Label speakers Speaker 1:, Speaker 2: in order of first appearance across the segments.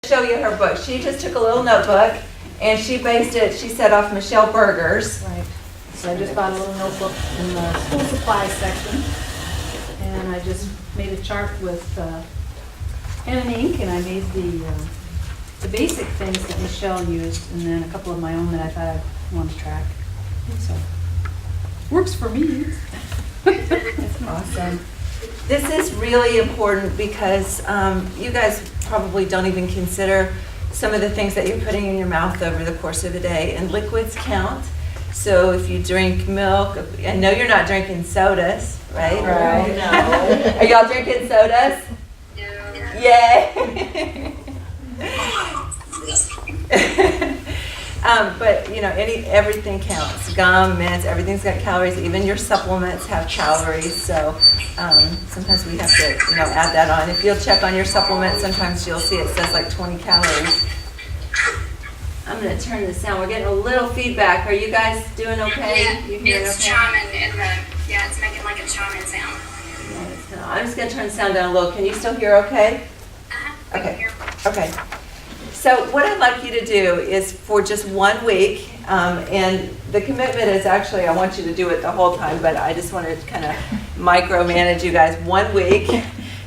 Speaker 1: Show you her book. She just took a little notebook and she based it, she said, off Michelle Berger's.
Speaker 2: Right. So I just bought a little notebook in the school supplies section, and I just made a chart with pen and ink, and I made the basic things that Michelle used, and then a couple of my own that I thought I wanted to track. So works for me.
Speaker 1: That's awesome. This is really important because you guys probably don't even consider some of the things that you're putting in your mouth over the course of the day, and liquids count. So if you drink milk, I know you're not drinking sodas, right?
Speaker 3: Right. No.
Speaker 1: Are y'all drinking sodas?
Speaker 3: No.
Speaker 1: Yay! But you know, everything counts. Gum, mints, everything's got calories. Even your supplements have calories. So sometimes we have to, add that on. If you'll check on your supplements, sometimes you'll see it says like 20 calories. I'm going to turn this down. We're getting a little feedback. Are you guys doing okay?
Speaker 3: Yeah,
Speaker 1: You hear
Speaker 3: it's
Speaker 1: okay?
Speaker 3: chiming it's making like a chiming sound.
Speaker 1: Yeah, I'm just going to turn the sound down a little. Can you still hear okay?
Speaker 3: I can
Speaker 1: Okay.
Speaker 3: hear.
Speaker 1: Okay. So what I'd like you to do is for just 1 week, and the commitment is actually, I want you to do it the whole time, but I just want to kind of micromanage you guys. 1 week.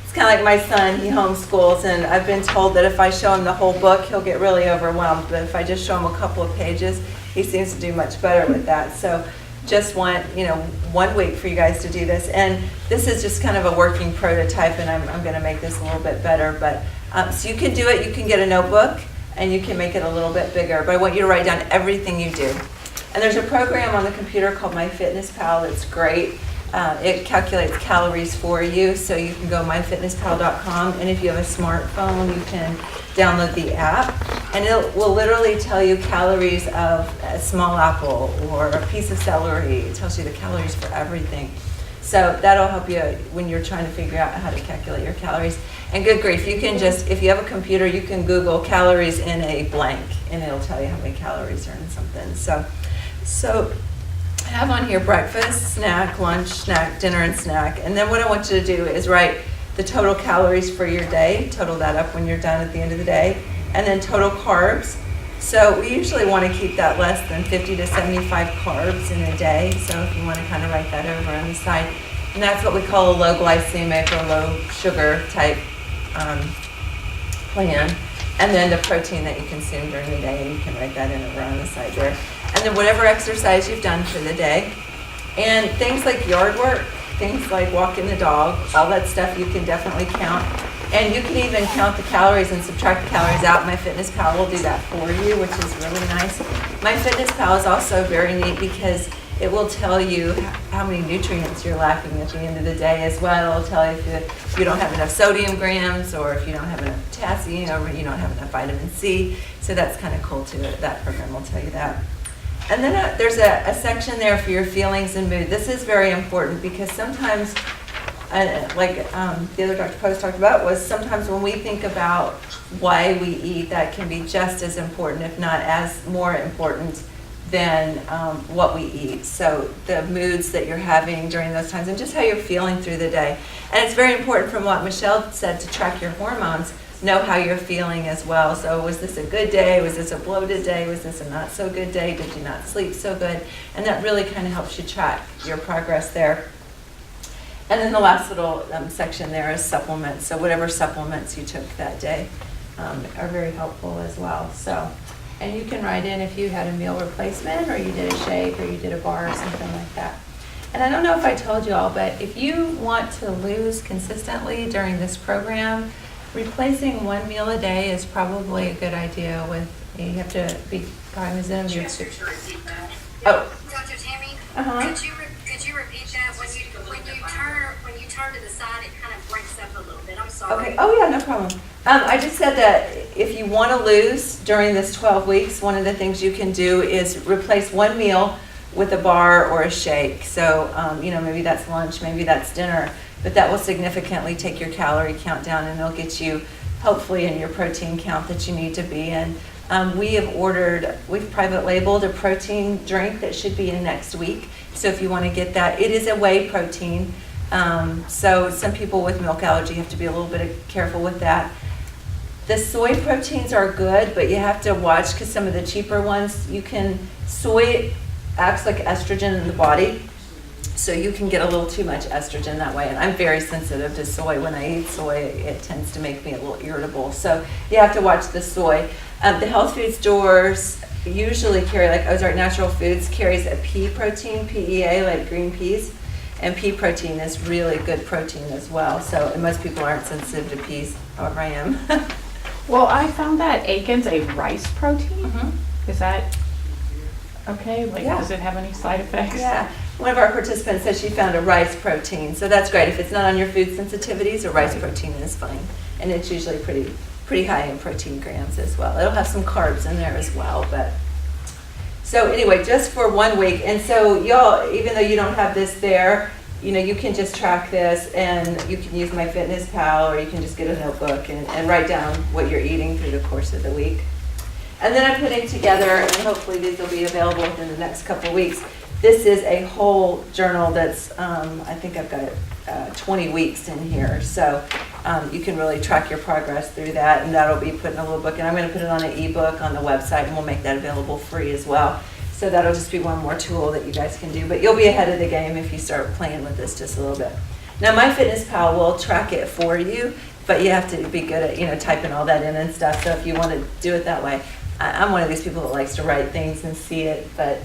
Speaker 1: It's kind of like my son, he homeschools, and I've been told that if I show him the whole book, he'll get really overwhelmed. But if I just show him a couple of pages, he seems to do much better with that. So just want, 1 week for you guys to do this. And this is just kind of a working prototype, and I'm going to make this a little bit better. But so you can do it. You can get a notebook, and you can make it a little bit bigger. But I want you to write down everything you do. And there's a program on the computer called MyFitnessPal. It's great. It calculates calories for you, so you can go myfitnesspal.com, and if you have a smartphone, you can download the app, and it will literally tell you calories of a small apple or a piece of celery. It tells you the calories for everything. So that'll help you when you're trying to figure out how to calculate your calories. And good grief, you can just, if you have a computer, you can Google calories in a blank, and it'll tell you how many calories are in something. So I have on here breakfast, snack, lunch, snack, dinner, and snack. And then what I want you to do is write the total calories for your day, total that up when you're done at the end of the day, and then total carbs. So we usually want to keep that less than 50 to 75 carbs in a day. So if you want to kind of write that over on the side. And that's what we call a low glycemic or low sugar type plan. And then the protein that you consume during the day, and you can write that in over on the side there. And then whatever exercise you've done for the day. And things like yard work, things like walking the dog, all that stuff you can definitely count. And you can even count the calories and subtract the calories out. MyFitnessPal will do that for you, which is really nice. MyFitnessPal is also very neat because it will tell you how many nutrients you're lacking at the end of the day as well. It'll tell you if you don't have enough sodium grams, or if you don't have enough potassium, or you don't have enough vitamin C. So that's kind of cool too. That program will tell you that. And then there's a section there for your feelings and mood. This is very important because sometimes, like the other Dr. Post talked about, was sometimes when we think about why we eat, that can be just as important, if not as more important than what we eat. So the moods that you're having during those times and just how you're feeling through the day. And it's very important, from what Michelle said, to track your hormones, know how you're feeling as well. So was this a good day? Was this a bloated day? Was this a not so good day? Did you not sleep so good? And that really kind of helps you track your progress there. And then the last little section there is supplements. So whatever supplements you took that day are very helpful as well. So, and you can write in if you had a meal replacement, or you did a shake, or you did a bar, or something like that. And I don't know if I told you all, but if you want to lose consistently during this program, replacing one meal a day is probably a good idea. You have to be cognizant of your...
Speaker 3: Just to repeat that.
Speaker 1: Oh.
Speaker 3: Dr. Tammy,
Speaker 1: Uh-huh.
Speaker 3: could you repeat that? When you turn to the side, it kind of breaks up a little bit. I'm sorry.
Speaker 1: Okay. Oh yeah, no problem. I just said that if you want to lose during this 12 weeks, one of the things you can do is replace one meal with a bar or a shake. So, maybe that's lunch, maybe that's dinner, but that will significantly take your calorie count down, and it'll get you hopefully in your protein count that you need to be in. We've private labeled a protein drink that should be in next week. So if you want to get that, it is a whey protein. So some people with milk allergy have to be a little bit careful with that. The soy proteins are good, but you have to watch because some of the cheaper ones, soy acts like estrogen in the body. So you can get a little too much estrogen that way. And I'm very sensitive to soy. When I eat soy, it tends to make me a little irritable. So you have to watch the soy. The health food stores usually carry, like Ozark Natural Foods carries a pea protein, PEA, like green peas. And pea protein is really good protein as well. So, and most people aren't sensitive to peas, however I am.
Speaker 4: Well, I found that Aiken's a rice protein.
Speaker 1: Mhm.
Speaker 4: Is that okay? Like,
Speaker 1: Yeah.
Speaker 4: does it have any side effects?
Speaker 1: Yeah, one of our participants said she found a rice protein, so that's great. If it's not on your food sensitivities, a rice protein is fine. And it's usually pretty high in protein grams as well. It'll have some carbs in there as well, but. So anyway, just for 1 week, and so y'all, even though you don't have this there, you can just track this, and you can use MyFitnessPal, or you can just get a notebook and write down what you're eating through the course of the week. And then I'm putting together, and hopefully these will be available within the next couple of weeks. This is a whole journal that's, I think I've got 20 weeks in here. So you can really track your progress through that, and that'll be put in a little book. And I'm going to put it on an ebook on the website, and we'll make that available free as well. So that'll just be one more tool that you guys can do. But you'll be ahead of the game if you start playing with this just a little bit. Now, MyFitnessPal will track it for you, but you have to be good at, typing all that in and stuff. So if you want to do it that way, I'm one of these people that likes to write things and see it, but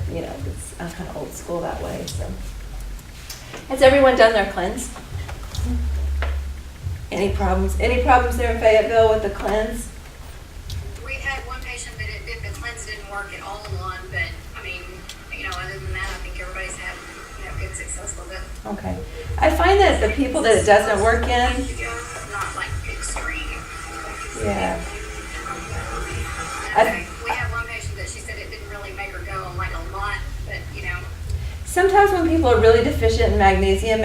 Speaker 1: I'm kind of old school that way. So, has everyone done their cleanse? Any problems? Any problems there in Fayetteville with the cleanse?
Speaker 3: We had one patient that the cleanse didn't work at all on, but I mean, other than that, I think everybody's had, good success with it.
Speaker 1: Okay. I find that the people that it doesn't work in,
Speaker 3: Not like extreme.
Speaker 1: yeah.
Speaker 3: We have one patient that she said it didn't really make her go on like a lot, but
Speaker 1: Sometimes when people are really deficient in magnesium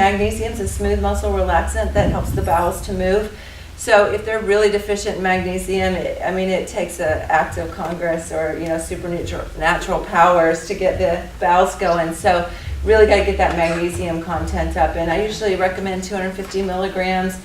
Speaker 1: is a smooth muscle relaxant that helps the bowels to move. So if they're really deficient in magnesium, it takes an act of Congress or, supernatural powers to get the bowels going. So really got to get that magnesium content up. And I usually recommend 250 milligrams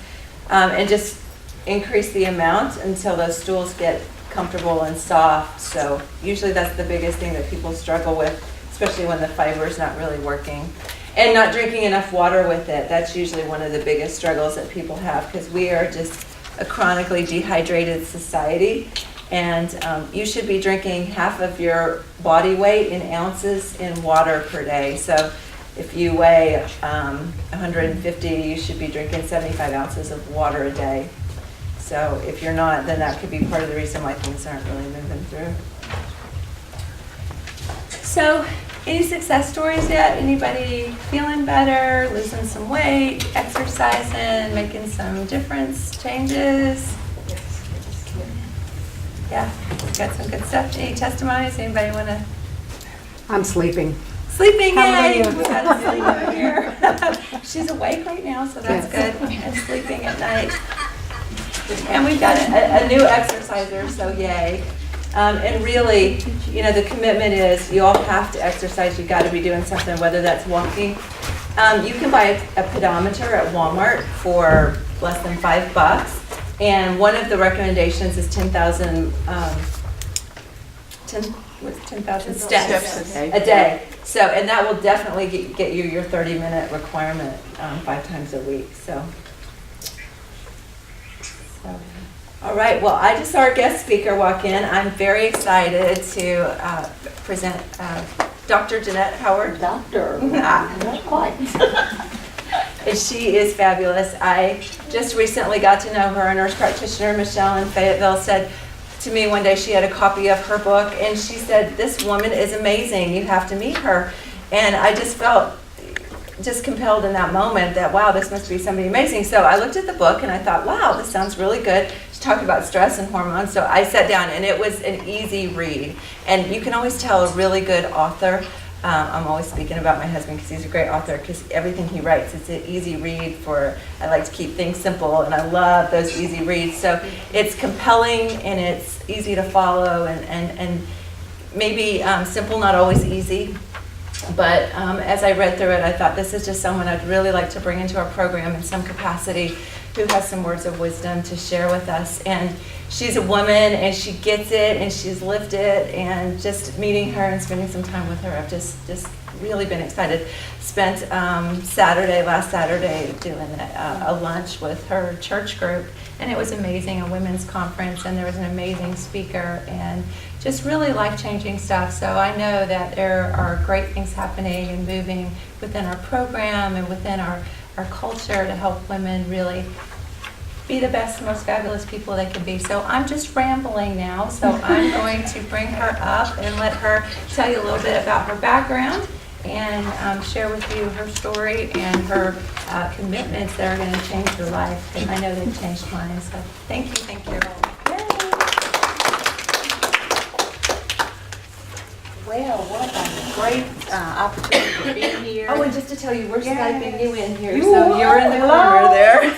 Speaker 1: and just increase the amount until those stools get comfortable and soft. So usually that's the biggest thing that people struggle with, especially when the fiber is not really working. And not drinking enough water with it. That's usually one of the biggest struggles that people have, because we are just a chronically dehydrated society. And you should be drinking half of your body weight in ounces in water per day. So if you weigh 150, you should be drinking 75 ounces of water a day. So if you're not, then that could be part of the reason why things aren't really moving through. So, any success stories yet? Anybody feeling better, losing some weight, exercising, making some difference, changes? Yeah, got some good stuff. Any testimonies? Anybody want to?
Speaker 5: I'm sleeping.
Speaker 1: Sleeping,
Speaker 5: How about
Speaker 1: yay!
Speaker 5: you?
Speaker 1: We got a sleeper here. She's awake right now, so that's good. And sleeping at night. And we've got a new exerciser, so yay. And really, the commitment is you all have to exercise. You've got to be doing something, whether that's walking. You can buy a pedometer at Walmart for less than $5. And one of the recommendations is 10,000 steps a day. So, and that will definitely get you your 30-minute requirement 5 times a week. So. All right, well, I just saw our guest speaker walk in. I'm very excited to present Dr. Genette Howard.
Speaker 5: Doctor, not quite.
Speaker 1: She is fabulous. I just recently got to know her. A nurse practitioner, Michelle in Fayetteville, said to me one day she had a copy of her book, and she said, "This woman is amazing. You have to meet her." And I just felt compelled in that moment that, wow, this must be somebody amazing. So I looked at the book and I thought, wow, this sounds really good. She talked about stress and hormones. So I sat down, and it was an easy read. And you can always tell a really good author. I'm always speaking about my husband because he's a great author, because everything he writes, it's an easy read. I like to keep things simple, and I love those easy reads. So it's compelling and it's easy to follow, and maybe simple, not always easy. But as I read through it, I thought this is just someone I'd really like to bring into our program in some capacity, who has some words of wisdom to share with us. And she's a woman, and she gets it, and she's lived it, and just meeting her and spending some time with her, I've just really been excited. Spent last Saturday doing a lunch with her church group, and it was amazing, a women's conference, and there was an amazing speaker, and just really life-changing stuff. So I know that there are great things happening and moving within our program and within our culture to help women really be the best, most fabulous people they can be. So I'm just rambling now, so I'm going to bring her up and let her tell you a little bit about her background and share with you her story and her commitments that are going to change your life. And I know they've changed mine. So thank you.
Speaker 4: Well, what a great opportunity to be here.
Speaker 1: Oh, and just to tell you, we're
Speaker 4: Yes.
Speaker 1: Skyping you in here,
Speaker 4: You
Speaker 1: so you're in the
Speaker 4: are.
Speaker 1: corner there.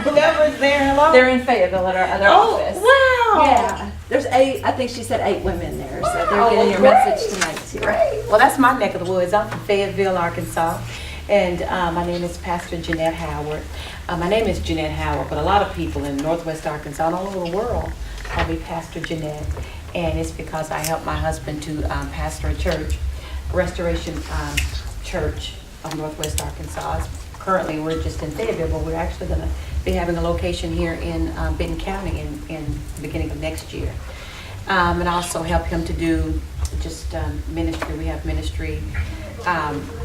Speaker 4: Whoever's there, hello.
Speaker 1: They're in Fayetteville at our other office.
Speaker 4: wow.
Speaker 1: Yeah, there's 8. I think she said 8 women there, so they're
Speaker 4: Wow,
Speaker 1: getting your
Speaker 4: great.
Speaker 1: message tonight too.
Speaker 4: Great. Well, that's my neck of the woods. I'm from Fayetteville, Arkansas, and my name is Pastor Genette Howard. My name is Genette Howard, but a lot of people in Northwest Arkansas and all over the world call me Pastor Genette, and it's because I helped my husband to pastor a church, Restoration Church of Northwest Arkansas. Currently, we're just in Fayetteville, but we're actually going to be having a location here in Benton County in the beginning of next year. And I also help him to do just ministry. We have ministry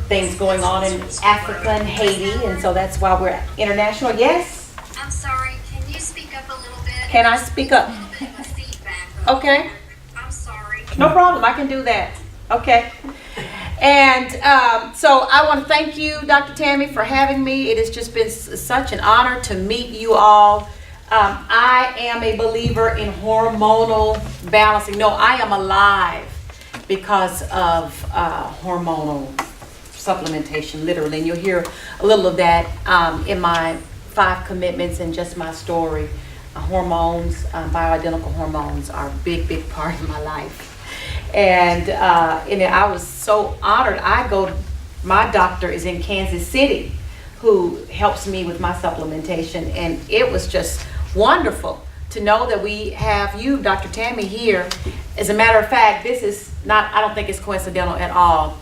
Speaker 4: things going on in Africa and Haiti, and so that's why we're international. Yes?
Speaker 3: I'm sorry, can you speak up a little bit?
Speaker 4: Can I speak up?
Speaker 3: A little bit of feedback.
Speaker 4: Okay.
Speaker 3: I'm sorry.
Speaker 4: No problem, I can do that. Okay. And so I want to thank you, Dr. Tammy, for having me. It has just been such an honor to meet you all. I am a believer in hormonal balancing. No, I am alive because of hormonal supplementation, literally. And you'll hear a little of that in my 5 commitments and just my story. Hormones, bioidentical hormones are a big, big part of my life. And I was so honored. My doctor is in Kansas City, who helps me with my supplementation. And it was just wonderful to know that we have you, Dr. Tammy, here. As a matter of fact, this is not, I don't think it's coincidental at all.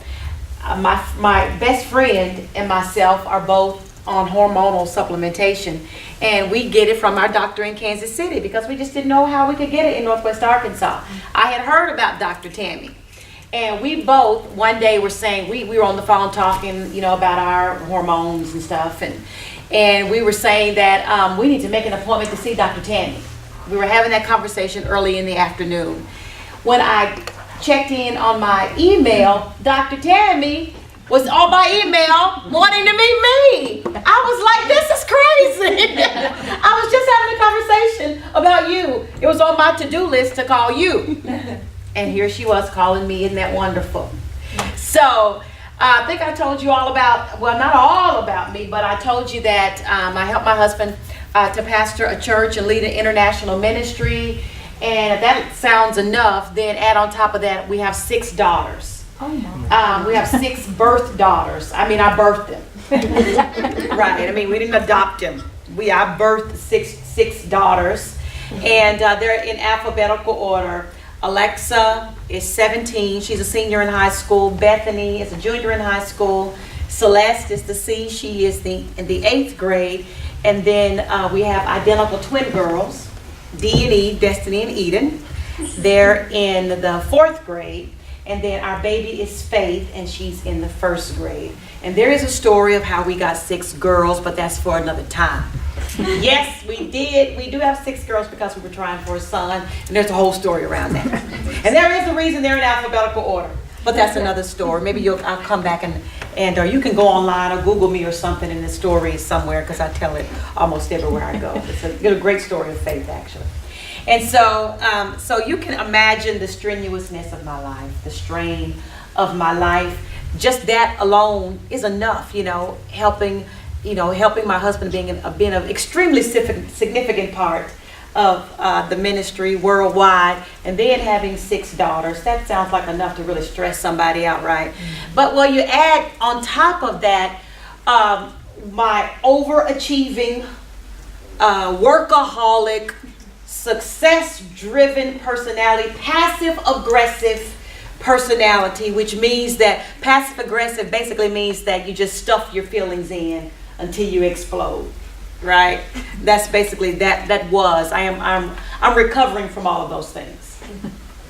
Speaker 4: My best friend and myself are both on hormonal supplementation, and we get it from our doctor in Kansas City because we just didn't know how we could get it in Northwest Arkansas. I had heard about Dr. Tammy, and we both one day were saying, we were on the phone talking, about our hormones and stuff, and we were saying that we need to make an appointment to see Dr. Tammy. We were having that conversation early in the afternoon. When I checked in on my email, Dr. Tammy was on my email wanting to meet me. I was like, this is crazy. I was just having a conversation about you. It was on my to-do list to call you. And here she was calling me. Isn't that wonderful? So I think I told you all about, well, not all about me, but I told you that I helped my husband to pastor a church and lead an international ministry. And if that sounds enough, then add on top of that, we have 6 daughters.
Speaker 2: Oh my.
Speaker 4: We have 6 birth daughters. I birthed them. Right. We didn't adopt them. I birthed six daughters, and they're in alphabetical order. Alexa is 17. She's a senior in high school. Bethany is a junior in high school. Celeste is the C. She is in the 8th grade. And then we have identical twin girls, D and E, Destiny and Eden. They're in the 4th grade. And then our baby is Faith, and she's in the 1st grade. And there is a story of how we got 6 girls, but that's for another time. Yes, we did. We do have 6 girls because we were trying for a son, and there's a whole story around that. And there is a reason they're in alphabetical order, but that's another story. Maybe I'll come back and you can go online or Google me or something, and the story is somewhere because I tell it almost everywhere I go. It's a great story of faith, actually. And so you can imagine the strenuousness of my life, the strain of my life. Just that alone is enough, helping my husband being an extremely significant part of the ministry worldwide, and then having 6 daughters. That sounds like enough to really stress somebody out, right? But when you add on top of that, my overachieving workaholic, success-driven personality, passive-aggressive personality, which means that passive-aggressive basically means that you just stuff your feelings in until you explode, right? That's basically I'm recovering from all of those things.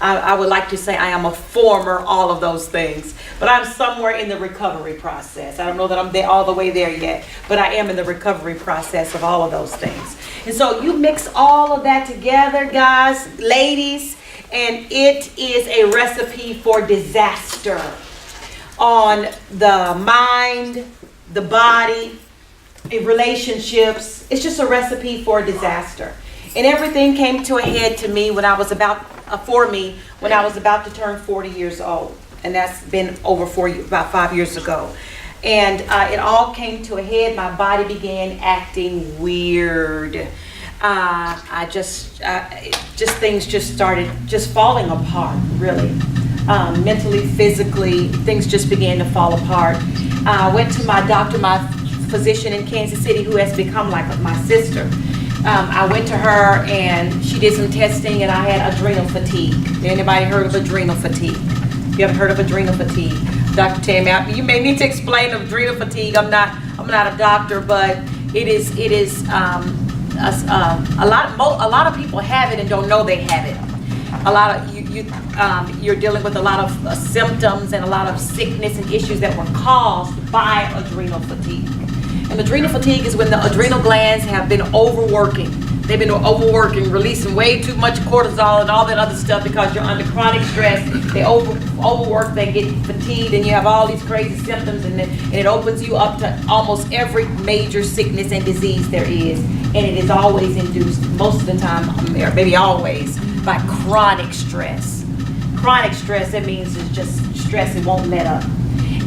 Speaker 4: I would like to say I am a former all of those things, but I'm somewhere in the recovery process. I don't know that I'm there all the way there yet, but I am in the recovery process of all of those things. And so you mix all of that together, guys, ladies, and it is a recipe for disaster on the mind, the body, in relationships. It's just a recipe for disaster. And everything came to a head to me when I was about to turn 40 years old. And that's been about 5 years ago. And it all came to a head. My body began acting weird. Things just started just falling apart, really. Mentally, physically, things just began to fall apart. I went to my doctor, my physician in Kansas City, who has become like my sister. I went to her and she did some testing, and I had adrenal fatigue. Anybody heard of adrenal fatigue? You haven't heard of adrenal fatigue? Dr. Tammy, you may need to explain adrenal fatigue. I'm not a doctor, but it is a lot of people have it and don't know they have it. A lot of you're dealing with a lot of symptoms and a lot of sickness and issues that were caused by adrenal fatigue. And adrenal fatigue is when the adrenal glands have been overworking. They've been overworking, releasing way too much cortisol and all that other stuff because you're under chronic stress. They overwork, they get fatigued, and you have all these crazy symptoms, and it opens you up to almost every major sickness and disease there is. And it is always induced, most of the time, or maybe always, by chronic stress. Chronic stress, that means it's just stress, it won't let up.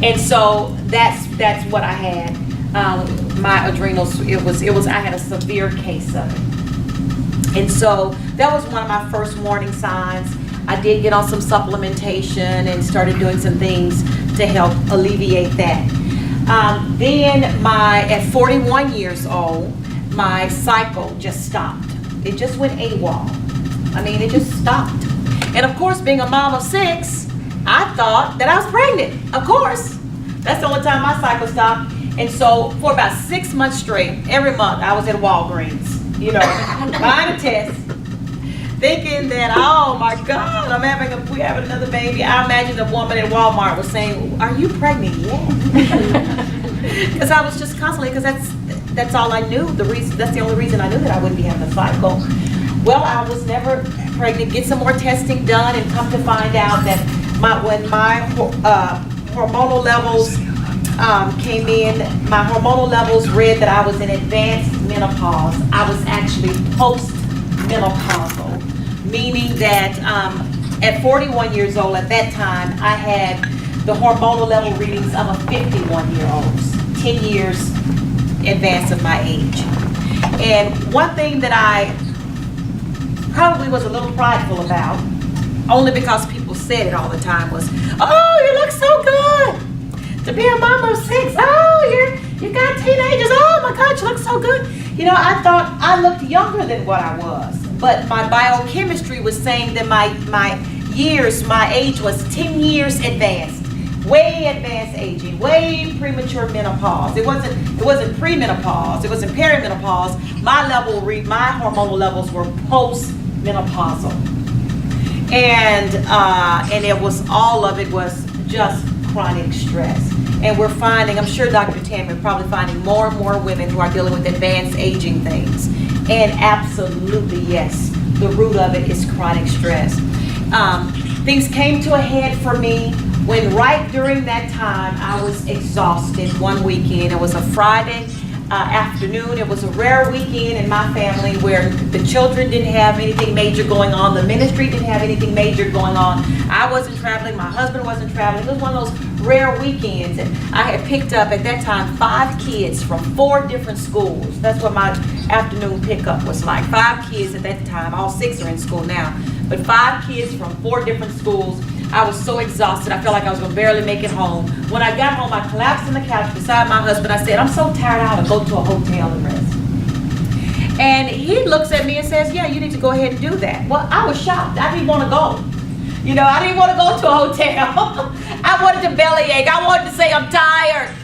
Speaker 4: And so that's what I had. My adrenals, I had a severe case of it. And so that was one of my first warning signs. I did get on some supplementation and started doing some things to help alleviate that. Then at 41 years old, my cycle just stopped. It just went AWOL. I mean, it just stopped. And of course, being a mom of 6, I thought that I was pregnant. Of course. That's the only time my cycle stopped. And so for about 6 months straight, every month I was at Walgreens, buying a test, thinking that, oh my God, we having another baby. I imagine the woman at Walmart was saying, "Are you pregnant yet?" Because I was just constantly, because that's all I knew. That's the only reason I knew that I wouldn't be having a cycle. Well, I was never pregnant. Get some more testing done, and come to find out that when my hormonal levels came in, my hormonal levels read that I was in advanced menopause. I was actually post-menopausal, meaning that at 41 years old at that time, I had the hormonal level readings of a 51-year-old, 10 years advance of my age. And one thing that I probably was a little prideful about, only because people said it all the time, was, "Oh, you look so good to be a mom of 6. Oh, you got teenagers. Oh my God, you look so good." I thought I looked younger than what I was, but my biochemistry was saying that my age was 10 years advanced, way advanced aging, way premature menopause. It wasn't premenopause. It wasn't perimenopause. My hormonal levels were post-menopausal, and all of it was just chronic stress. And we're finding, I'm sure Dr. Tammy, we're probably finding more and more women who are dealing with advanced aging things. And absolutely, yes, the root of it is chronic stress. Things came to a head for me when right during that time I was exhausted one weekend. It was a Friday afternoon. It was a rare weekend in my family where the children didn't have anything major going on. The ministry didn't have anything major going on. I wasn't traveling. My husband wasn't traveling. It was one of those rare weekends. And I had picked up at that time 5 kids from 4 different schools. That's what my afternoon pickup was like. 5 kids at that time. All 6 are in school now. But 5 kids from 4 different schools. I was so exhausted. I felt like I was going to barely make it home. When I got home, I collapsed on the couch beside my husband. I said, "I'm so tired, I ought to go to a hotel and rest." And he looks at me and says, yeah, you need to go ahead and do that. Well, I was shocked. I didn't want to go. You know, I didn't want to go to a hotel. I wanted to bellyache. I wanted to say I'm tired.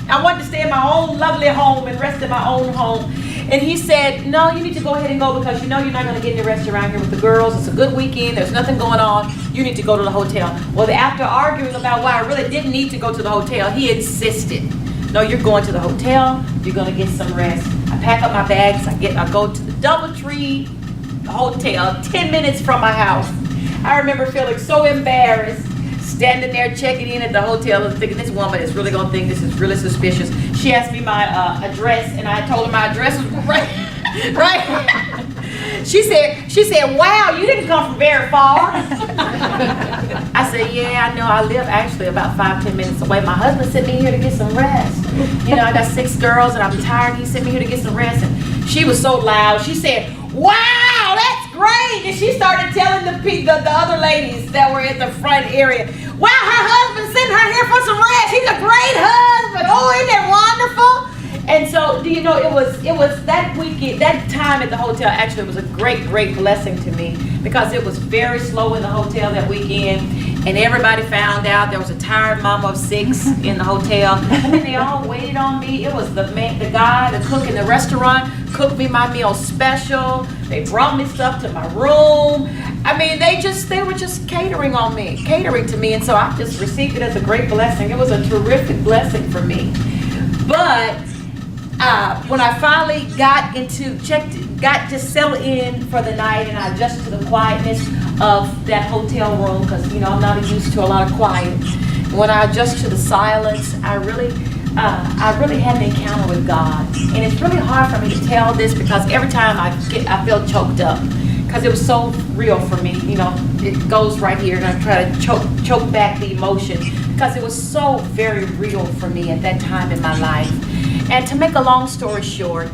Speaker 4: I wanted to stay in my own lovely home and rest in my own home. And he said, no, you need to go ahead and go because you know you're not going to get any rest around here with the girls. It's a good weekend. There's nothing going on. You need to go to the hotel. Well, after arguing about why I really didn't need to go to the hotel, he insisted. No, you're going to the hotel. You're going to get some rest. I pack up my bags. I go to the DoubleTree Hotel, 10 minutes from my house. I remember feeling so embarrassed, standing there checking in at the hotel and thinking this woman is really going to think this is really suspicious. She asked me my address, and I told her my address was right. She said, wow, you didn't come from very far. I said, yeah, I know. I live actually about 5-10 minutes away. My husband sent me here to get some rest. You know, I got 6 girls and I'm tired. He sent me here to get some rest. And she was so loud. She said, wow, that's great. And she started telling the other ladies that were at the front area, wow, her husband sent her here for some rest. He's a great husband. Oh, isn't that wonderful? And so, do you know, it was that weekend, that time at the hotel actually was a great blessing to me because it was very slow in the hotel that weekend, and everybody found out there was a tired mama of 6 in the hotel, and then they all waited on me. It was the cook in the restaurant cooked me my meal special. They brought me stuff to my room. I mean, they were just catering to me, and so I just received it as a great blessing. It was a terrific blessing for me. But when I finally got to settle in for the night and I adjusted to the quietness of that hotel room, because you know I'm not used to a lot of quiet. When I adjusted to the silence, I really had an encounter with God, and it's really hard for me to tell this because every time I feel choked up because it was so real for me. You know, it goes right here, and I try to choke back the emotion because it was so very real for me at that time in my life. And to make a long story short,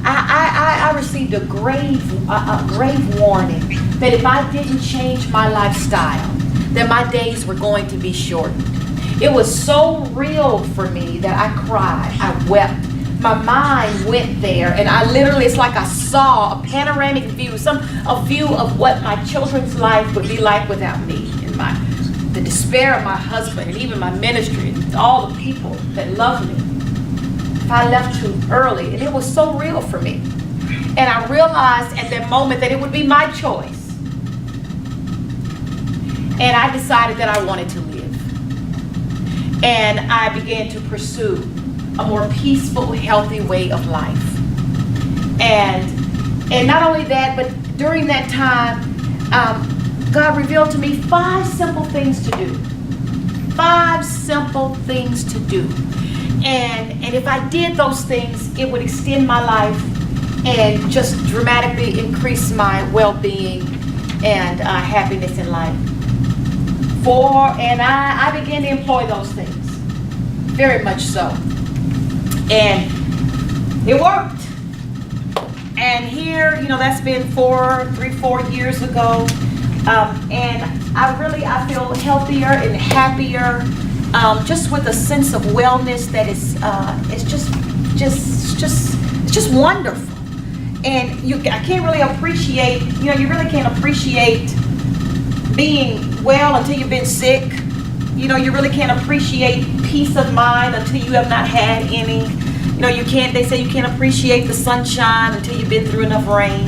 Speaker 4: I received a grave warning that if I didn't change my lifestyle, that my days were going to be shortened. It was so real for me that I cried, I wept. My mind went there, and I literally, it's like I saw a panoramic view, a view of what my children's life would be like without me, and the despair of my husband, and even my ministry, and all the people that love me. I left too early, and it was so real for me. And I realized at that moment that it would be my choice. And I decided that I wanted to live. And I began to pursue a more peaceful, healthy way of life. And not only that, but during that time, God revealed to me 5 simple things to do. 5 simple things to do. And if I did those things, it would extend my life and just dramatically increase my well-being and happiness in life. And I began to employ those things, very much so. And it worked. And here, you know, that's been 4 years ago. And I feel healthier and happier. Just with a sense of wellness that is, it's just wonderful. And I can't really appreciate, you really can't appreciate being well until you've been sick. You really can't appreciate peace of mind until you have not had any. They say you can't appreciate the sunshine until you've been through enough rain.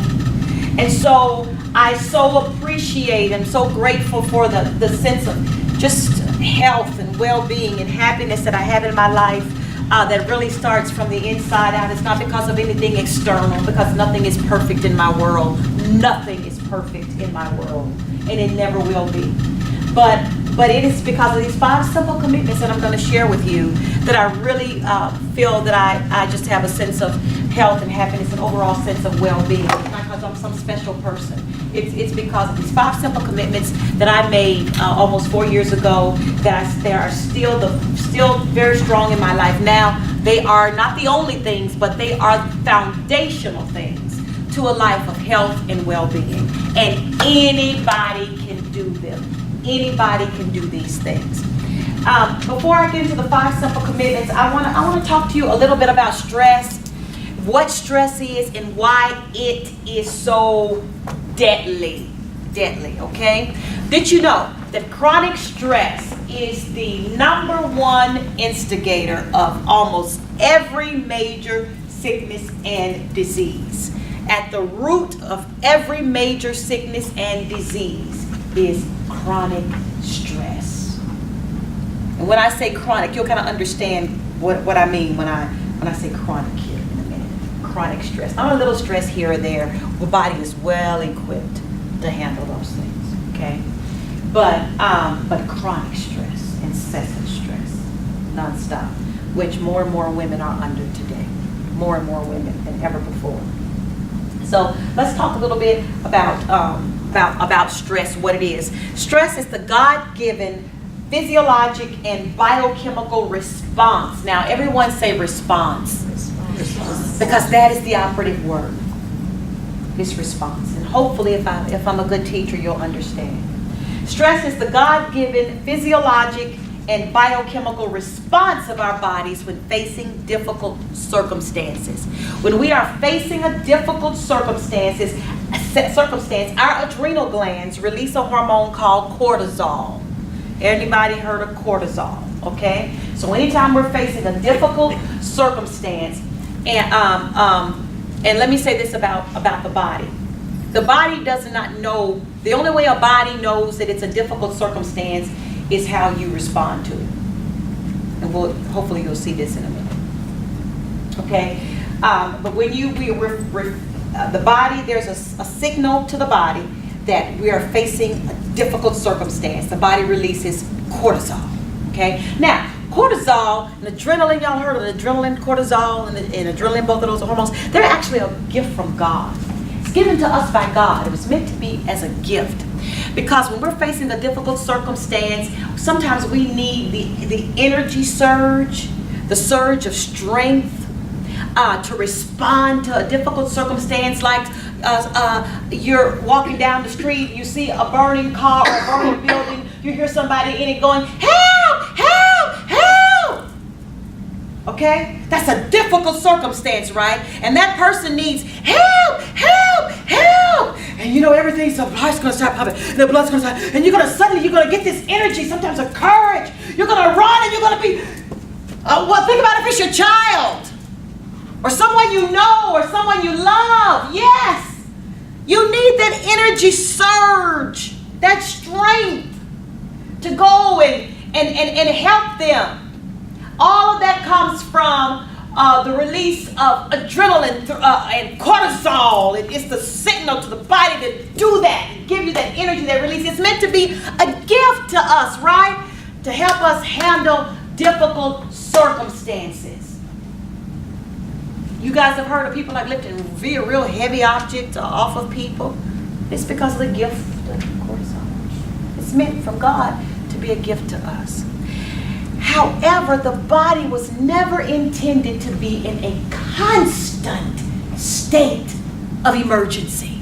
Speaker 4: And so I so appreciate and so grateful for the sense of just health and well-being and happiness that I have in my life that really starts from the inside out. It's not because of anything external, because nothing is perfect in my world. Nothing is perfect in my world, and it never will be. But it is because of these 5 simple commitments that I'm going to share with you that I really feel that I just have a sense of health and happiness and overall sense of well-being. It's not because I'm some special person. It's because of these 5 simple commitments that I made almost 4 years ago that they are still very strong in my life now. They are not the only things, but they are foundational things to a life of health and well-being. And anybody can do them. Anybody can do these things. Before I get into the 5 simple commitments, I want to talk to you a little bit about stress, what stress is and why it is so deadly, okay? Did you know that chronic stress is the #1 instigator of almost every major sickness and disease? At the root of every major sickness and disease is chronic stress. And when I say chronic, you'll kind of understand what I mean when I say chronic here in a minute. Chronic stress. Not a little stress here or there. The body is well equipped to handle those things, okay? But chronic stress, incessant stress, nonstop, which more and more women are under today. More and more women than ever before. So let's talk a little bit about stress, what it is. Stress is the God-given physiologic and biochemical response. Now, everyone say response. Because that is the operative word. This response. And hopefully, if I'm a good teacher, you'll understand. Stress is the God-given physiologic and biochemical response of our bodies when facing difficult circumstances. When we are facing a difficult circumstance, our adrenal glands release a hormone called cortisol. Anybody heard of cortisol? Okay? So anytime we're facing a difficult circumstance, and let me say this about the body. The body does not know, the only way a body knows that it's a difficult circumstance is how you respond to it. And hopefully you'll see this in a minute. Okay? But when the body, there's a signal to the body that we are facing a difficult circumstance. The body releases cortisol. Okay? Now, cortisol and adrenaline, y'all heard of adrenaline, cortisol, and adrenaline, both of those are hormones. They're actually a gift from God. It's given to us by God. It was meant to be as a gift. Because when we're facing a difficult circumstance, sometimes we need the energy surge, the surge of strength to respond to a difficult circumstance. Like you're walking down the street, you see a burning car or a burning building, you hear somebody in it going, help, help, help. Okay? That's a difficult circumstance, right? And that person needs help, help, help. And you know everything's, the heart's going to start pumping, the blood's going to start, and you're going to get this energy, sometimes of courage. You're going to run and you're going to be, well, think about if it's your child or someone you know or someone you love. Yes. You need that energy surge, that strength to go and help them. All of that comes from the release of adrenaline and cortisol. It's the signal to the body to do that, and give you that energy, that release. It's meant to be a gift to us, right? To help us handle difficult circumstances. You guys have heard of people like lifting real heavy objects off of people. It's because of the gift of cortisol. It's meant from God to be a gift to us. However, the body was never intended to be in a constant state of emergency.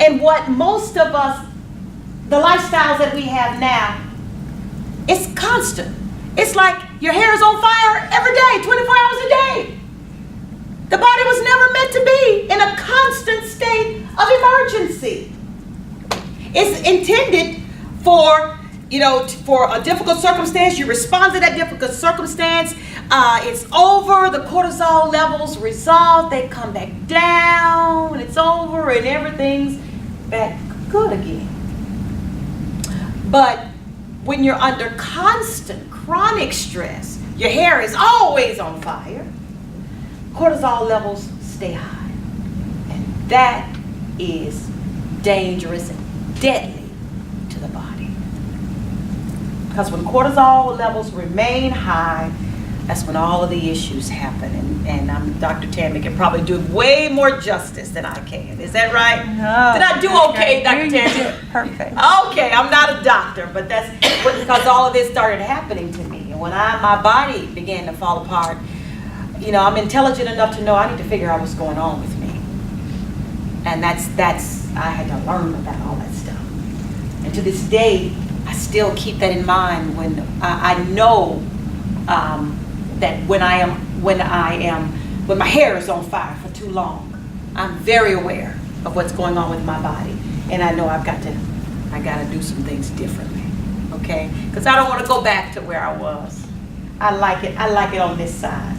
Speaker 4: And what most of us, the lifestyles that we have now, it's constant. It's like your hair is on fire every day, 24 hours a day. The body was never meant to be in a constant state of emergency. It's intended for a difficult circumstance. You respond to that difficult circumstance. It's over. The cortisol levels resolve. They come back down. It's over, and everything's back good again. But when you're under constant chronic stress, your hair is always on fire. Cortisol levels stay high, and that is dangerous and deadly to the body. Because when cortisol levels remain high, that's when all of the issues happen. And Dr. Tammy can probably do way more justice than I can. Is that right?
Speaker 1: No,
Speaker 4: did I do okay, Dr. Tammy?
Speaker 1: Perfect.
Speaker 4: Okay, I'm not a doctor, but that's because all of this started happening to me. And when my body began to fall apart, I'm intelligent enough to know I need to figure out what's going on with me. And I had to learn about all that stuff. And to this day, I still keep that in mind when I know that when when my hair is on fire for too long. I'm very aware of what's going on with my body, and I know I gotta do some things differently, okay? Because I don't want to go back to where I was. I like it on this side.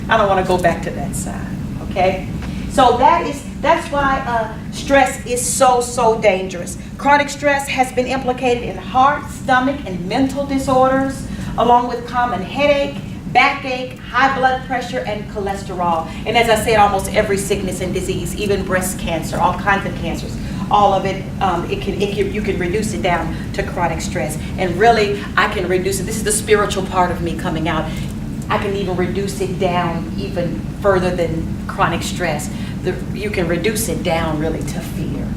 Speaker 4: I don't want to go back to that side, okay? So that's why stress is so dangerous. Chronic stress has been implicated in heart, stomach, and mental disorders, along with common headache, backache, high blood pressure, and cholesterol. And as I said, almost every sickness and disease, even breast cancer, all kinds of cancers, all of it, you can reduce it down to chronic stress. And really, I can reduce it. This is the spiritual part of me coming out. I can even reduce it down even further than chronic stress. You can reduce it down really to fear,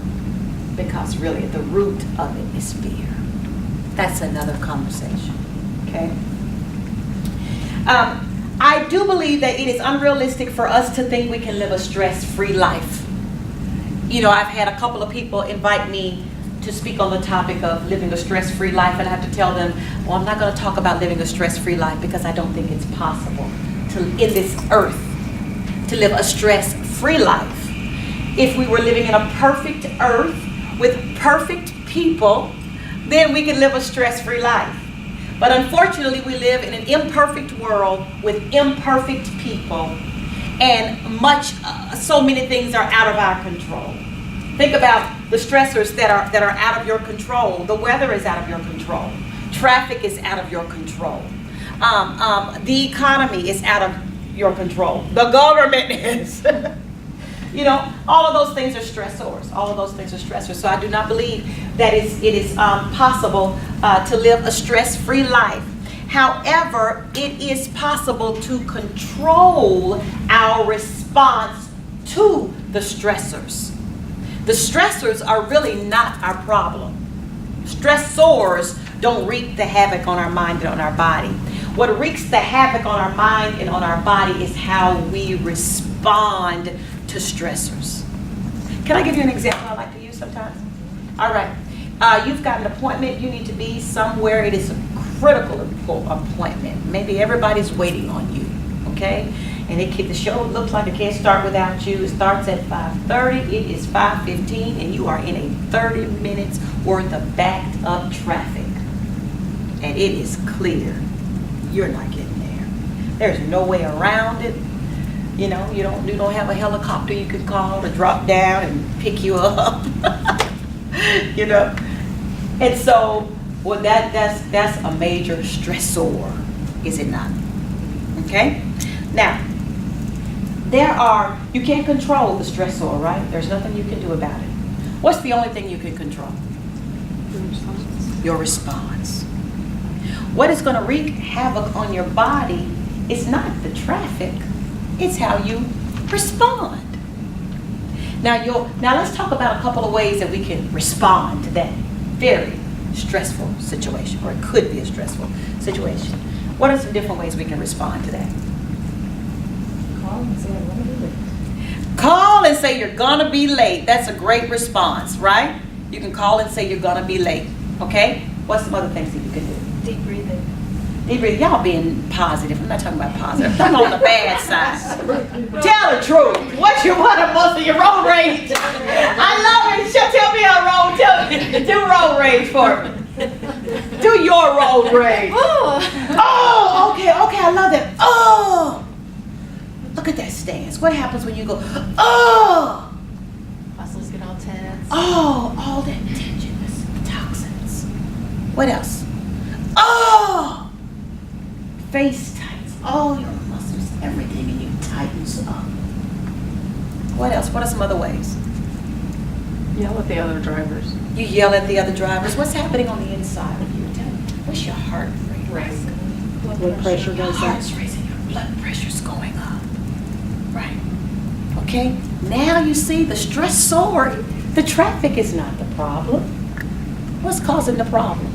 Speaker 4: because really the root of it is fear. That's another conversation, okay? I do believe that it is unrealistic for us to think we can live a stress-free life. You know, I've had a couple of people invite me to speak on the topic of living a stress-free life, and I have to tell them, well, I'm not going to talk about living a stress-free life because I don't think it's possible in this earth to live a stress-free life. If we were living in a perfect earth with perfect people, then we could live a stress-free life. But unfortunately, we live in an imperfect world with imperfect people, and so many things are out of our control. Think about the stressors that are out of your control. The weather is out of your control. Traffic is out of your control. The economy is out of your control. The government is. You know, all of those things are stressors. All of those things are stressors. So I do not believe that it is possible to live a stress-free life. However, it is possible to control our response to the stressors. The stressors are really not our problem. Stressors don't wreak the havoc on our mind and on our body. What wreaks the havoc on our mind and on our body is how we respond to stressors. Can I give you an example I like to use sometimes? All right. You've got an appointment. You need to be somewhere. It is a critical appointment. Maybe everybody's waiting on you, okay? And the show looks like it can't start without you. It starts at 5:30. It is 5:15, and you are in a 30 minutes worth of backed up traffic. And it is clear you're not getting there. There's no way around it. You know, you don't have a helicopter you could call to drop down and pick you up. You know. And so, well, that's a major stressor, is it not? Okay? Now, you can't control the stressor, right? There's nothing you can do about it. What's the only thing you can control? Your response. What is going to wreak havoc on your body is not the traffic, it's how you respond. Now let's talk about a couple of ways that we can respond to that very stressful situation, or it could be a stressful situation. What are some different ways we can respond to that? Call and say you're gonna be late. That's a great response, right? You can call and say you're gonna be late. Okay? What's some other things that you can do?
Speaker 2: Deep breathing.
Speaker 4: Deep breathing. Y'all being positive. I'm not talking about positive. I'm talking on the bad side. Tell the truth. What's most of your road rage? I love it. She'll tell me her road. Do road rage for me. Do your road rage. Oh, okay. I love that. Oh. Look at that stance. What happens when you go, oh.
Speaker 2: Muscles get all tense.
Speaker 4: Oh, all that tension, toxins. What else? Oh. Face tightens. All your muscles, everything in you tightens up. What else? What are some other ways?
Speaker 5: Yell at the other drivers.
Speaker 4: You yell at the other drivers. What's happening on the inside of you? Tell me. What's your heart rate?
Speaker 5: Racing. Blood pressure goes up.
Speaker 4: Heart's racing. Your blood pressure's going up. Right. Okay. Now you see the stressor. The traffic is not the problem. What's causing the problem?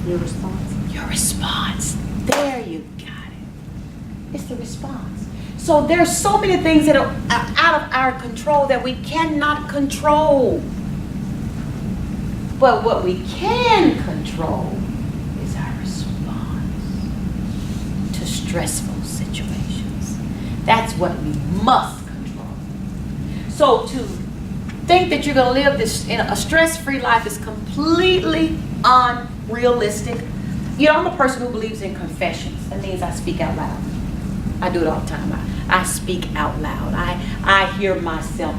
Speaker 5: Your response.
Speaker 4: Your response. There you got it. It's the response. So there's so many things that are out of our control that we cannot control. But what we can control is our response to stressful situations. That's what we must control. So to think that you're going to live this in a stress-free life is completely unrealistic. You know, I'm a person who believes in confessions. That means I speak out loud. I do it all the time. I speak out loud. I hear myself.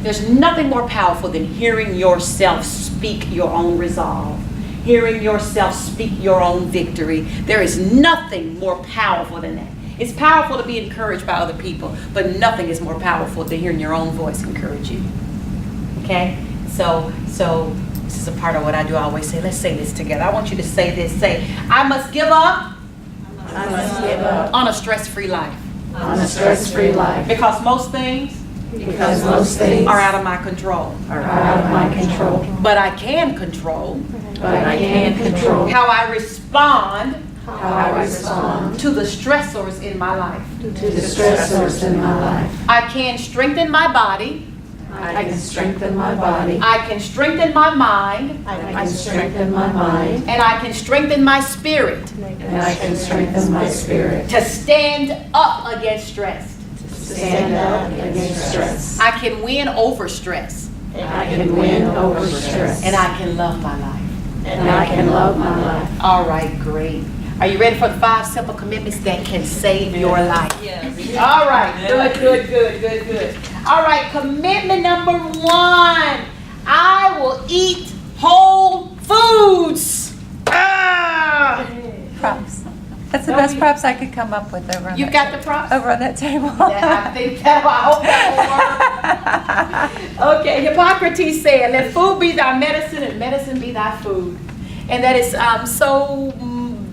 Speaker 4: There's nothing more powerful than hearing yourself speak your own resolve. Hearing yourself speak your own victory. There is nothing more powerful than that. It's powerful to be encouraged by other people, but nothing is more powerful than hearing your own voice encourage you. Okay? So this is a part of what I do. I always say, let's say this together. I want you to say this. Say, I must give up.
Speaker 5: I must give up
Speaker 4: On a stress-free life.
Speaker 5: on a stress-free life
Speaker 4: Because most things
Speaker 5: because most things
Speaker 4: are out of my control.
Speaker 5: are out of my control.
Speaker 4: But I can control
Speaker 5: But I can control
Speaker 4: how I respond
Speaker 5: how I respond
Speaker 4: to the stressors in my life.
Speaker 5: to the stressors in my life.
Speaker 4: I can strengthen my body.
Speaker 5: I can strengthen my body.
Speaker 4: I can strengthen my mind.
Speaker 5: I can strengthen my mind.
Speaker 4: And I can strengthen my spirit
Speaker 5: And I can strengthen my spirit
Speaker 4: to stand up against stress.
Speaker 5: to stand up against stress.
Speaker 4: I can win over stress.
Speaker 5: I can win over stress.
Speaker 4: And I can love my life.
Speaker 5: And I can love my life.
Speaker 4: All right, great. Are you ready for the 5 simple commitments that can save your life?
Speaker 1: Yes.
Speaker 4: All right, good. All right, commitment number 1. I will eat whole foods.
Speaker 6: Props. That's the best props I could come up with over on
Speaker 4: You
Speaker 6: that
Speaker 4: got the props?
Speaker 6: over on that table.
Speaker 4: Yeah, I think that, I hope that will work. Okay, Hippocrates said, let food be thy medicine and medicine be thy food. And that is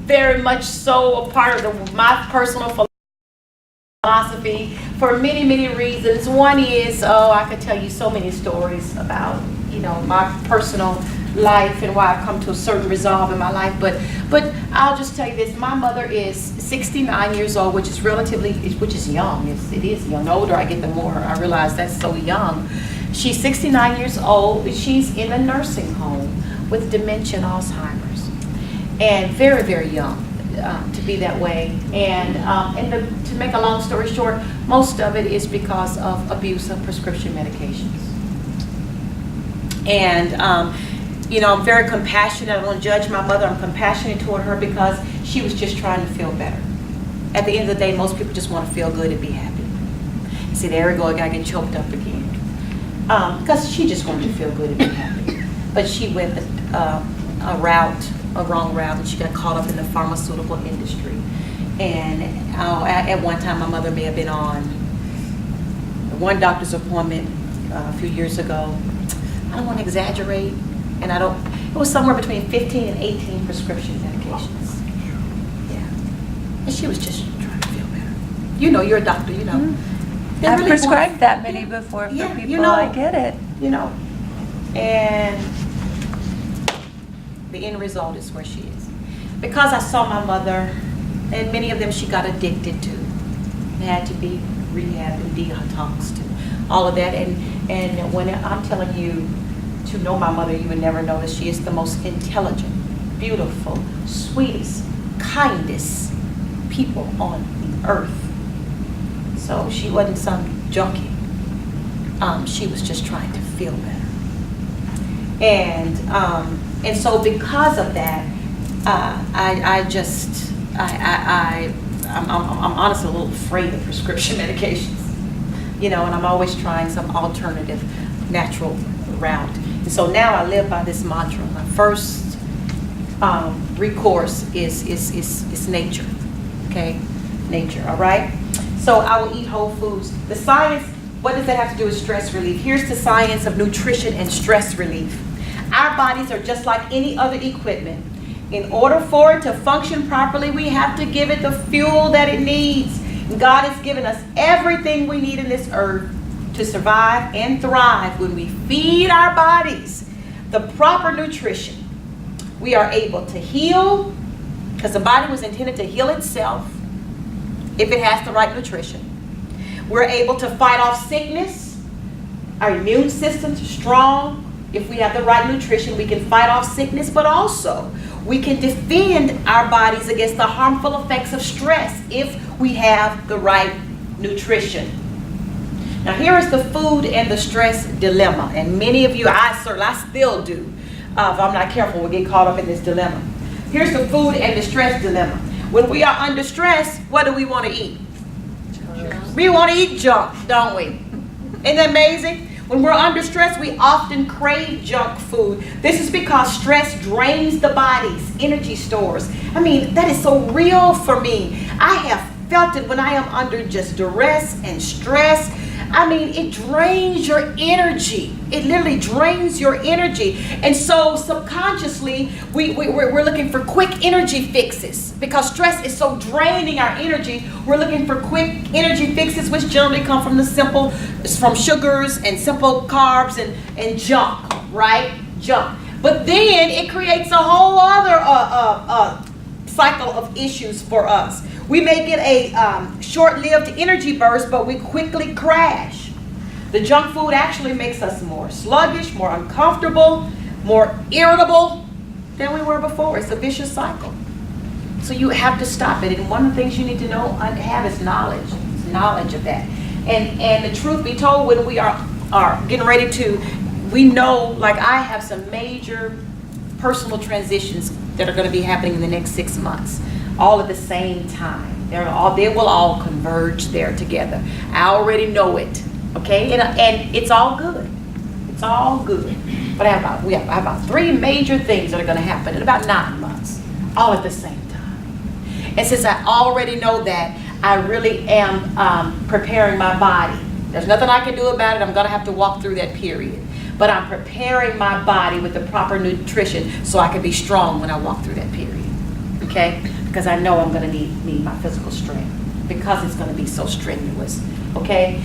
Speaker 4: very much so a part of my personal philosophy for many, many reasons. One is, I could tell you so many stories about, my personal life and why I've come to a certain resolve in my life. But I'll just tell you this: my mother is 69 years old, which is young. It is young. The older I get, the more I realize that's so young. She's 69 years old. She's in a nursing home with dementia and Alzheimer's, and very, very young to be that way. And to make a long story short, most of it is because of abuse of prescription medications. And I'm very compassionate. I don't judge my mother. I'm compassionate toward her because she was just trying to feel better. At the end of the day, most people just want to feel good and be happy. See, there we go. I gotta get choked up again. Because she just wanted to feel good and be happy. But she went a wrong route, and she got caught up in the pharmaceutical industry. And at one time, my mother may have been on one doctor's appointment a few years ago. I don't want to exaggerate, and it was somewhere between 15 and 18 prescription medications. Yeah. And she was just trying to feel better. You're a doctor,
Speaker 6: Mm-hmm.
Speaker 4: They
Speaker 6: I've
Speaker 4: really
Speaker 6: prescribed
Speaker 4: want-
Speaker 6: that many before for
Speaker 4: Yeah,
Speaker 6: people. I get it.
Speaker 4: And the end result is where she is. Because I saw my mother, and many of them she got addicted to. They had to be rehabbed and detoxed and all of that. And when I'm telling you to know my mother, you would never notice she is the most intelligent, beautiful, sweetest, kindest people on the earth. So she wasn't some junkie. She was just trying to feel better. And so because of that, I'm honestly a little afraid of prescription medications, and I'm always trying some alternative, natural route. And so now I live by this mantra. My first recourse is nature. Okay, nature. All right. So I will eat whole foods. The science. What does that have to do with stress relief? Here's the science of nutrition and stress relief. Our bodies are just like any other equipment. In order for it to function properly, we have to give it the fuel that it needs. God has given us everything we need in this earth to survive and thrive. When we feed our bodies the proper nutrition, we are able to heal, because the body was intended to heal itself if it has the right nutrition. We're able to fight off sickness. Our immune system's strong. If we have the right nutrition, we can fight off sickness, but also we can defend our bodies against the harmful effects of stress if we have the right nutrition. Now here is the food and the stress dilemma, and many of you, I still do. If I'm not careful, we'll get caught up in this dilemma. Here's the food and the stress dilemma. When we are under stress, what do we want to eat? We want to eat junk, don't we? Isn't that amazing? When we're under stress, we often crave junk food. This is because stress drains the body's energy stores. I mean, that is so real for me. I have felt it when I am under just duress and stress. I mean, it drains your energy. It literally drains your energy. And so subconsciously, we're looking for quick energy fixes because stress is so draining our energy. We're looking for quick energy fixes, which generally come from sugars and simple carbs and junk, right? Junk. But then it creates a whole other cycle of issues for us. We may get a short-lived energy burst, but we quickly crash. The junk food actually makes us more sluggish, more uncomfortable, more irritable than we were before. It's a vicious cycle. So you have to stop it. And one of the things you need to know and have is knowledge. It's knowledge of that. And the truth be told, when we are getting ready to, we know, like I have some major personal transitions that are going to be happening in the next 6 months. All at the same time. They will all converge there together. I already know it, okay? And it's all good. It's all good. But I have about 3 major things that are going to happen in about 9 months, all at the same time. And since I already know that, I really am preparing my body. There's nothing I can do about it. I'm going to have to walk through that period. But I'm preparing my body with the proper nutrition so I can be strong when I walk through that period, okay? Because I know I'm going to need my physical strength because it's going to be so strenuous, okay?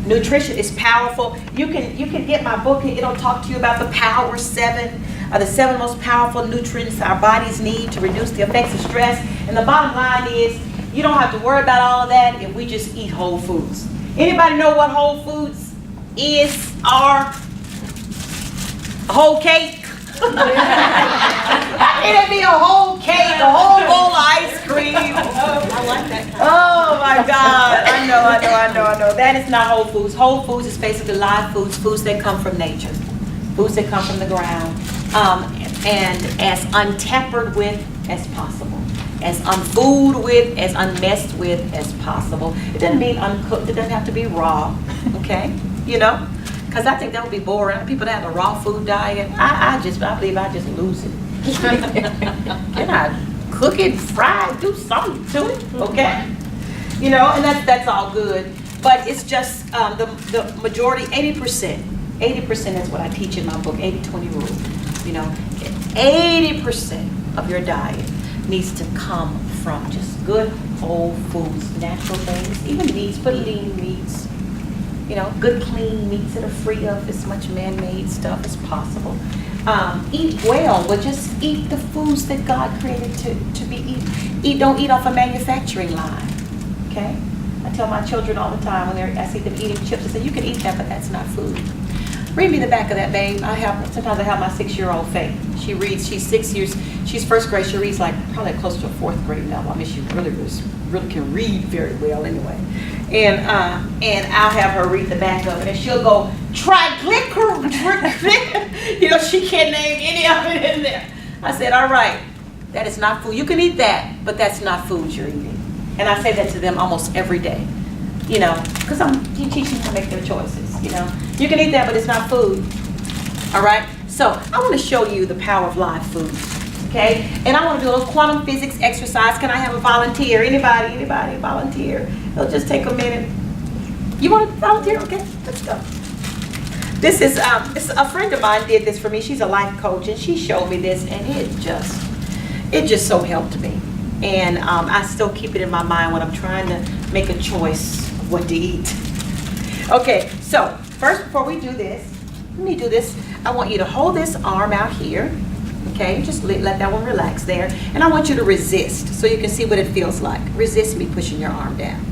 Speaker 4: Nutrition is powerful. You can get my book. It'll talk to you about the Power 7, the 7 most powerful nutrients our bodies need to reduce the effects of stress. And the bottom line is, you don't have to worry about all of that if we just eat whole foods. Anybody know what whole foods is? Are whole cake? It'd be a whole cake, a whole bowl of ice cream. I like that kind. Oh my God. I know. That is not whole foods. Whole foods is basically live foods, foods that come from nature, foods that come from the ground, and as untampered with as possible, as unfooled with, as unmessed with as possible. It doesn't mean uncooked. It doesn't have to be raw, okay? You know? Because I think that would be boring. People that have a raw food diet, I believe I just lose it. Can I cook it, fry it, do something to it, okay? You know, and that's all good. But it's just the majority, 80%. 80% is what I teach in my book, 80-20 rule. You know, 80% of your diet needs to come from just good whole foods, natural things, even meats, but lean meats. You know, good clean meats that are free of as much man-made stuff as possible. Eat well, but just eat the foods that God created to be eaten. Don't eat off a manufacturing line, okay? I tell my children all the time when I see them eating chips, I say, you can eat that, but that's not food. Read me the back of that, babe. Sometimes I have my 6-year-old Faith. She reads, she's 6 years, she's first grade, she reads like probably close to a 4th grade level. I mean, she really can read very well anyway. And I'll have her read the back of it, and she'll go, triglyceride. You know, she can't name any of it in there. I said, all right, that is not food. You can eat that, but that's not food you're eating. And I say that to them almost every day, you know, because you teach them to make their choices, you know. You can eat that, but it's not food, all right? So I want to show you the power of live food, okay? And I want to do a little quantum physics exercise. Can I have a volunteer? Anybody volunteer? It'll just take a minute. You want to volunteer? Okay, let's go. This is a friend of mine did this for me. She's a life coach, and she showed me this, and it just so helped me. And I still keep it in my mind when I'm trying to make a choice of what to eat. Okay, so first, before we do this, I want you to hold this arm out here. Okay, just let that one relax there. And I want you to resist so you can see what it feels like. Resist me pushing your arm down.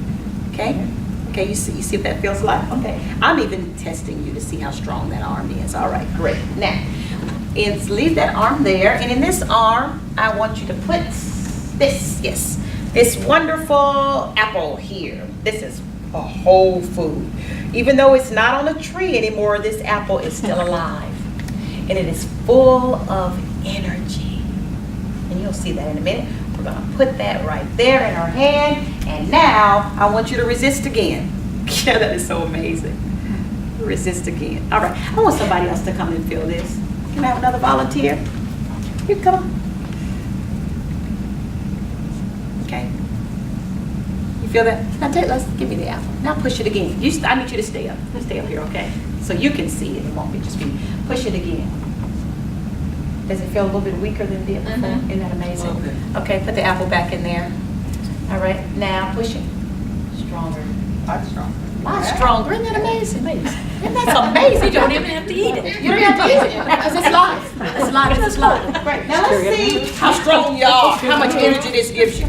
Speaker 4: Okay? Okay, you see what that feels like? Okay. I'm even testing you to see how strong that arm is. All right, great. Now, leave that arm there. And in this arm, I want you to put this, yes. This wonderful apple here. This is a whole food. Even though it's not on a tree anymore, this apple is still alive. And it is full of energy. And you'll see that in a minute. We're going to put that right there in our hand. And now I want you to resist again. Yeah, that is so amazing. Resist again. All right. I want somebody else to come and feel this. Can I have another volunteer? You come on. Okay. You feel that? Now let's give me the apple. Now push it again. I need you to stay up. Stay up here, okay? So you can see it. It won't be just me. Push it again. Does it feel a little bit weaker than it did before?
Speaker 1: Mhm.
Speaker 4: Isn't that amazing?
Speaker 1: Okay.
Speaker 4: Okay, put the apple back in there. All right, now push it. Stronger. A lot stronger. Isn't that amazing? Isn't that amazing?
Speaker 1: You don't even have to eat it.
Speaker 4: You don't have to eat it because it's life. It's life. It's life. Right. Now let's see how strong you are. How much energy this gives you.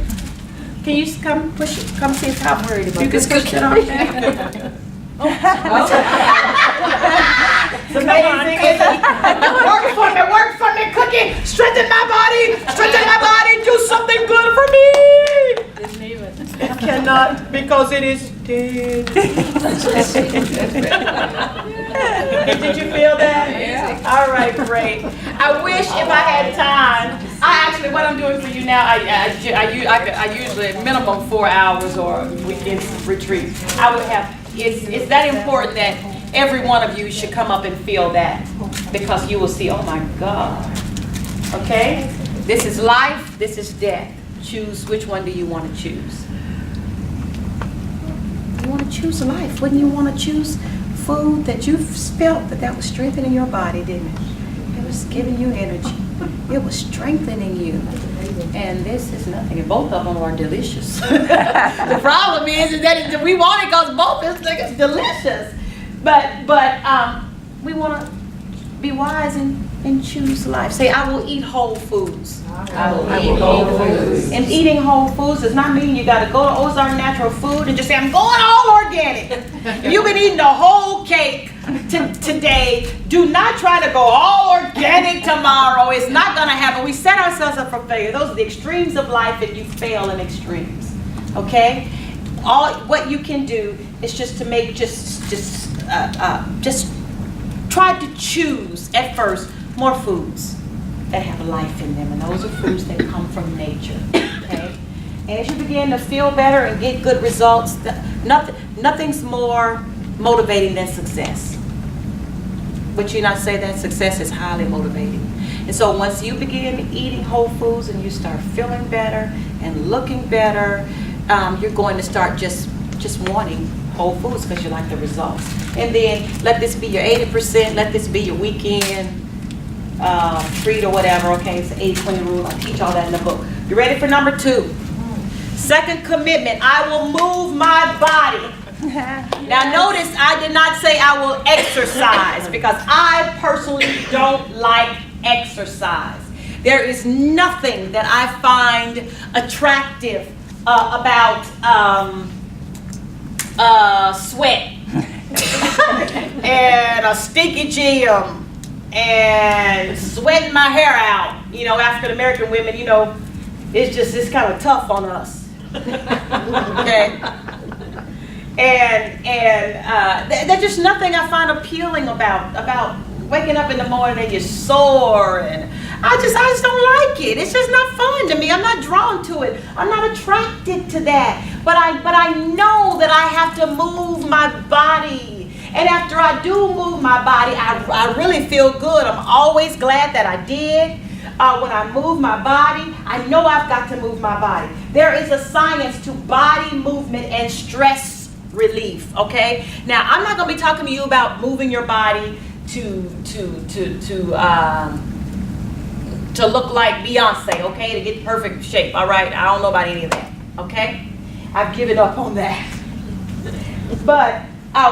Speaker 4: Can you just come push it? Come see how I'm worried about. You can push it on. It's amazing. Work for me. Work for me. Cookie. Strengthen my body. Strengthen my body. Do something good for me.
Speaker 2: Didn't even.
Speaker 4: It cannot because it is dead. Did you feel that?
Speaker 1: Yeah.
Speaker 4: All right, great. I wish if I had time, what I'm doing for you now, I usually minimum 4 hours or weekend retreat. I would have, it's that important that every one of you should come up and feel that because you will see, oh my God. Okay? This is life, this is death. Choose, which one do you want to choose? You want to choose life. Wouldn't you want to choose food that you felt that was strengthening your body, didn't it? It was giving you energy. It was strengthening you. And this is nothing. And both of them are delicious. The problem is that we want it because both is delicious. But we want to be wise and choose life. Say, I will eat whole foods.
Speaker 1: I will eat whole foods.
Speaker 4: And eating whole foods does not mean you got to go to Ozark Natural Food and just say, I'm going all organic. If you've been eating a whole cake today, do not try to go all organic tomorrow. It's not going to happen. We set ourselves up for failure. Those are the extremes of life, and you fail in extremes. Okay? What you can do is just to make just try to choose at first more foods that have life in them, and those are foods that come from nature. Okay, and as you begin to feel better and get good results, nothing's more motivating than success. Would you not say that success is highly motivating? And so once you begin eating whole foods and you start feeling better and looking better, you're going to start just wanting whole foods because you like the results. And then let this be your 80%, let this be your weekend treat or whatever, okay? It's the 80-20 rule. I teach all that in the book. You ready for number 2? Second commitment, I will move my body. Now notice I did not say I will exercise because I personally don't like exercise. There is nothing that I find attractive about sweat and a stinky gym and sweating my hair out. You know, African American women, you know, it's kind of tough on us. Okay. And there's just nothing I find appealing about waking up in the morning and you're sore, and I just don't like it. It's just not fun to me. I'm not drawn to it. I'm not attracted to that. But I know that I have to move my body. And after I do move my body, I really feel good. I'm always glad that I did. When I move my body, I know I've got to move my body. There is a science to body movement and stress relief, okay? Now, I'm not going to be talking to you about moving your body to look like Beyonce, okay? To get perfect shape, all right? I don't know about any of that, okay? I've given up on that. But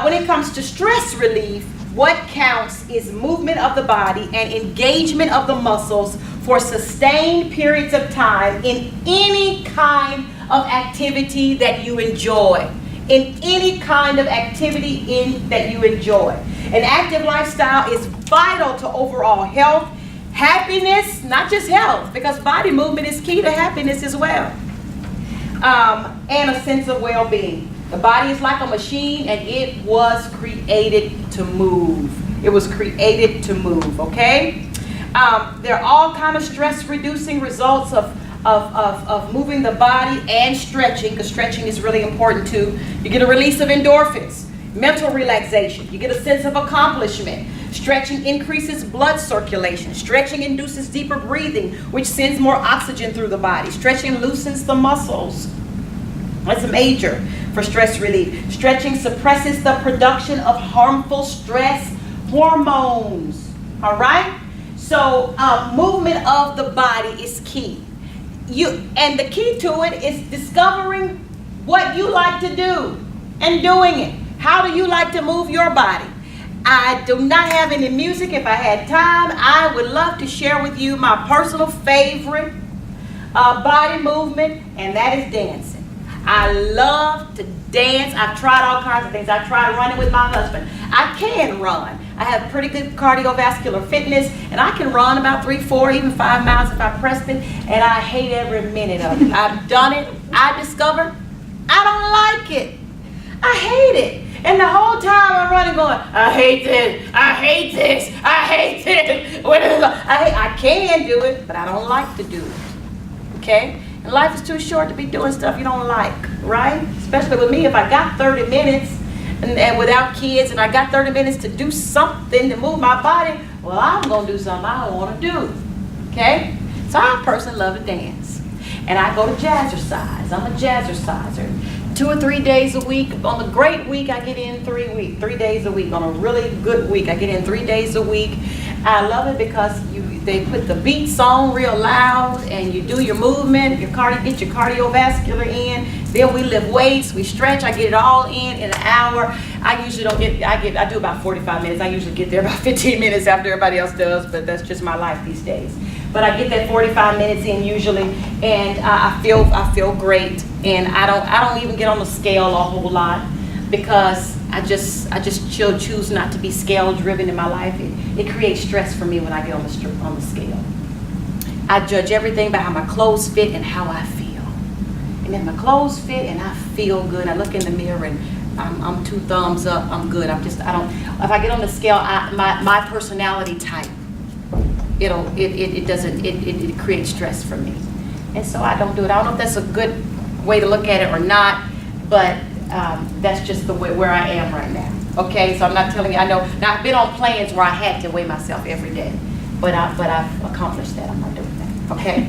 Speaker 4: when it comes to stress relief, what counts is movement of the body and engagement of the muscles for sustained periods of time in any kind of activity that you enjoy. In any kind of activity that you enjoy. An active lifestyle is vital to overall health, happiness, not just health, because body movement is key to happiness as well. and a sense of well-being. The body is like a machine, and it was created to move. It was created to move, okay? There are all kind of stress-reducing results of moving the body and stretching, because stretching is really important too. You get a release of endorphins, mental relaxation. You get a sense of accomplishment. Stretching increases blood circulation. Stretching induces deeper breathing, which sends more oxygen through the body. Stretching loosens the muscles. That's major for stress relief. Stretching suppresses the production of harmful stress hormones. All right? So movement of the body is key. And the key to it is discovering what you like to do and doing it. How do you like to move your body? I do not have any music. If I had time, I would love to share with you my personal favorite body movement, and that is dancing. I love to dance. I've tried all kinds of things. I tried running with my husband. I can run. I have pretty good cardiovascular fitness, and I can run about 3, 4, even 5 miles if I pressed it, and I hate every minute of it. I've done it. I discovered I don't like it. I hate it. And the whole time I'm running going, I hate this, I hate this, I hate this. I can do it, but I don't like to do it. Okay? And life is too short to be doing stuff you don't like, right? Especially with me, if I got 30 minutes and without kids, and I got 30 minutes to do something to move my body, well, I'm going to do something I don't want to do. Okay? So I personally love to dance. And I go to jazzercise. I'm a jazzerciser. 2 or 3 days a week. On a great week, I get in 3 days a week. On a really good week, I get in 3 days a week. I love it because they put the beats on real loud, and you do your movement, get your cardiovascular in. Then we lift weights, we stretch. I get it all in an hour. I usually don't get. I do about 45 minutes. I usually get there about 15 minutes after everybody else does, but that's just my life these days. But I get that 45 minutes in usually, and I feel great. And I don't even get on the scale a whole lot, because I just choose not to be scale driven in my life. It creates stress for me when I get on the scale. I judge everything by how my clothes fit and how I feel. And if my clothes fit and I feel good, I look in the mirror and I'm 2 thumbs up, I'm good. If I get on the scale, my personality type, it creates stress for me. And so I don't do it. I don't know if that's a good way to look at it or not, but that's just the way where I am right now. Okay, so I'm not telling you. I know. Now I've been on planes where I had to weigh myself every day, but I've accomplished that. I'm not doing that. Okay,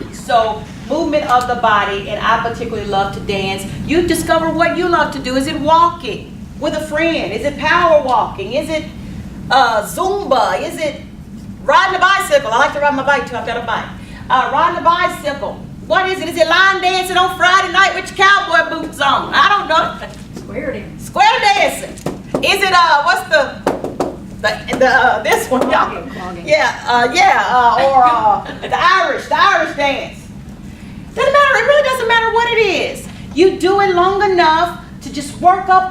Speaker 4: so movement of the body, and I particularly love to dance. You discover what you love to do. Is it walking with a friend? Is it power walking? Is it Zumba? Is it riding a bicycle? I like to ride my bike too. I've got a bike. Riding a bicycle. What is it? Is it line dancing on Friday night with your cowboy boots on? I don't know.
Speaker 2: Square dancing.
Speaker 4: Square dancing. Is it what's this one?
Speaker 2: Clogging.
Speaker 4: Or the Irish dance. Doesn't matter. It really doesn't matter what it is. You do it long enough to just work up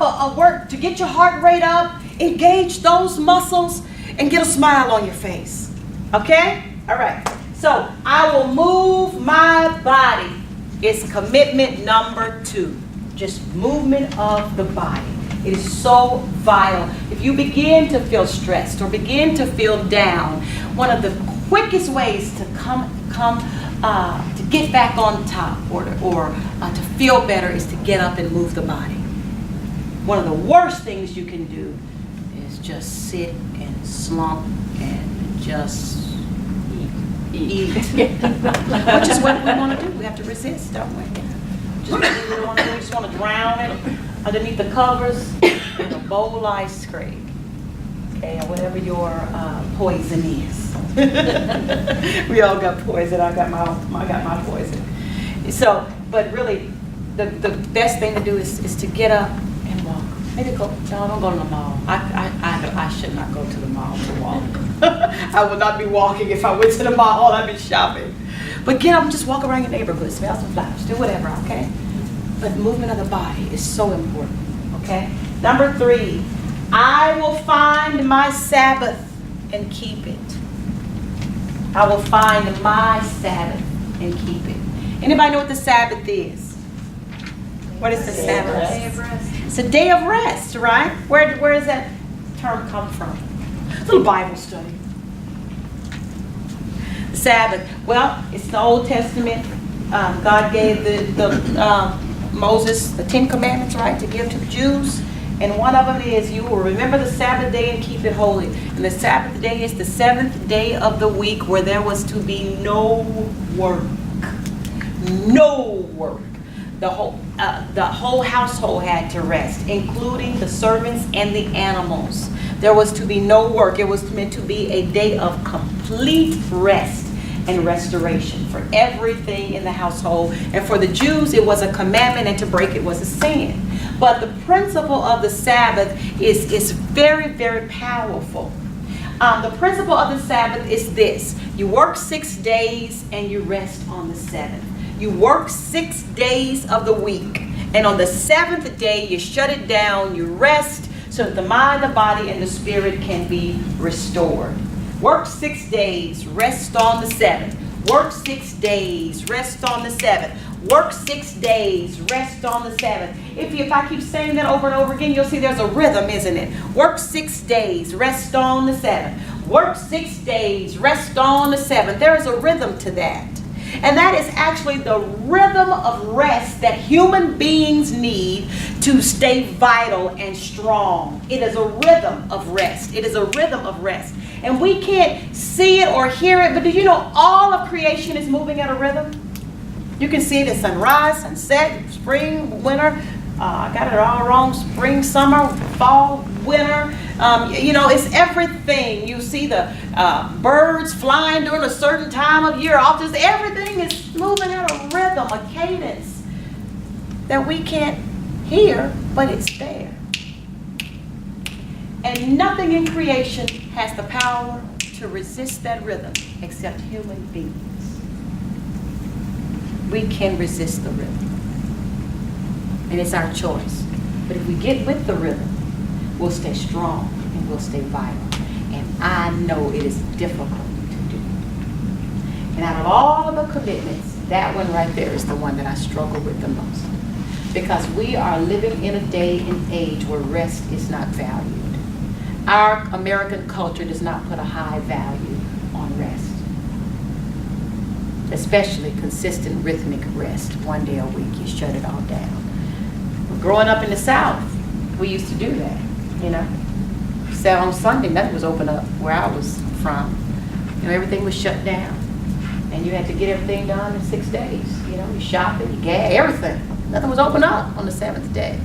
Speaker 4: to get your heart rate up, engage those muscles, and get a smile on your face. Okay? All right. So I will move my body. It's commitment number 2. Just movement of the body. It is so vital. If you begin to feel stressed or begin to feel down, one of the quickest ways to to get back on top or to feel better is to get up and move the body. One of the worst things you can do is just sit and slump and just eat. Which is what we want to do. We have to resist, don't we? Just what we really want to do. We just want to drown it underneath the covers in a bowl ice cream. Okay, or whatever your poison is. We all got poison. I got my poison. So, but really, the best thing to do is to get up and walk. Maybe don't go to the mall. I should not go to the mall to walk. I would not be walking if I went to the mall. I'd be shopping. But get up and just walk around your neighborhood, smell some flowers, do whatever, okay? But movement of the body is so important, okay? Number 3, I will find my Sabbath and keep it. I will find my Sabbath and keep it. Anybody know what the Sabbath is? What is the Sabbath?
Speaker 2: Day of rest.
Speaker 4: It's a day of rest, right? Where does that term come from? A little Bible study. The Sabbath. Well, it's the Old Testament. God gave Moses the 10 Commandments, right, to give to the Jews. And one of them is, you will remember the Sabbath day and keep it holy. And the Sabbath day is the 7th day of the week where there was to be no work. No work. The whole household had to rest, including the servants and the animals. There was to be no work. It was meant to be a day of complete rest and restoration for everything in the household. And for the Jews, it was a commandment, and to break it was a sin. But the principle of the Sabbath is very, very powerful. The principle of the Sabbath is this. You work 6 days and you rest on the 7th. You work 6 days of the week. And on the 7th day, you shut it down, you rest, so that the mind, the body, and the spirit can be restored. Work 6 days, rest on the 7th. Work 6 days, rest on the 7th. Work 6 days, rest on the 7th. If I keep saying that over and over again, you'll see there's a rhythm, isn't it? Work 6 days, rest on the 7th. Work 6 days, rest on the 7th. There is a rhythm to that. And that is actually the rhythm of rest that human beings need to stay vital and strong. It is a rhythm of rest. It is a rhythm of rest. And we can't see it or hear it, but do you know all of creation is moving at a rhythm? You can see the sunrise, sunset, spring, winter. I got it all wrong. Spring, summer, fall, winter. It's everything. You see the birds flying during a certain time of year. Everything is moving at a rhythm, a cadence that we can't hear, but it's there. And nothing in creation has the power to resist that rhythm except human beings. We can resist the rhythm. And it's our choice. But if we get with the rhythm, we'll stay strong and we'll stay vital. And I know it is difficult to do. And out of all of the commitments, that one right there is the one that I struggle with the most. Because we are living in a day and age where rest is not valued. Our American culture does not put a high value on rest. Especially consistent rhythmic rest. 1 day a week, you shut it all down. Growing up in the South, we used to do that, So on Sunday, nothing was open up where I was from. Everything was shut down. And you had to get everything done in 6 days. You shopping, you gas, everything. Nothing was open up on the 7th day.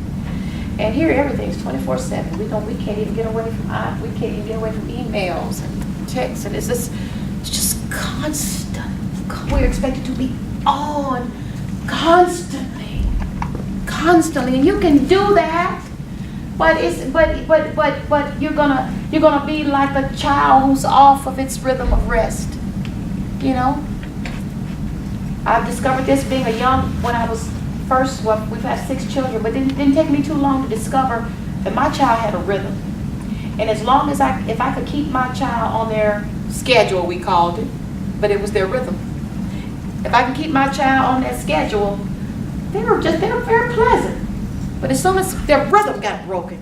Speaker 4: And here everything's 24/7. We can't even get away from emails and texts, and it's just constant. We're expected to be on constantly, and you can do that, but you're gonna be like a child who's off of its rhythm of rest. I've discovered this being when I was first. Well, we've had 6 children, but it didn't take me too long to discover that my child had a rhythm, and as long as if I could keep my child on their schedule, we called it, but it was their rhythm. If I can keep my child on that schedule, they were very pleasant. But as soon as their rhythm got broken,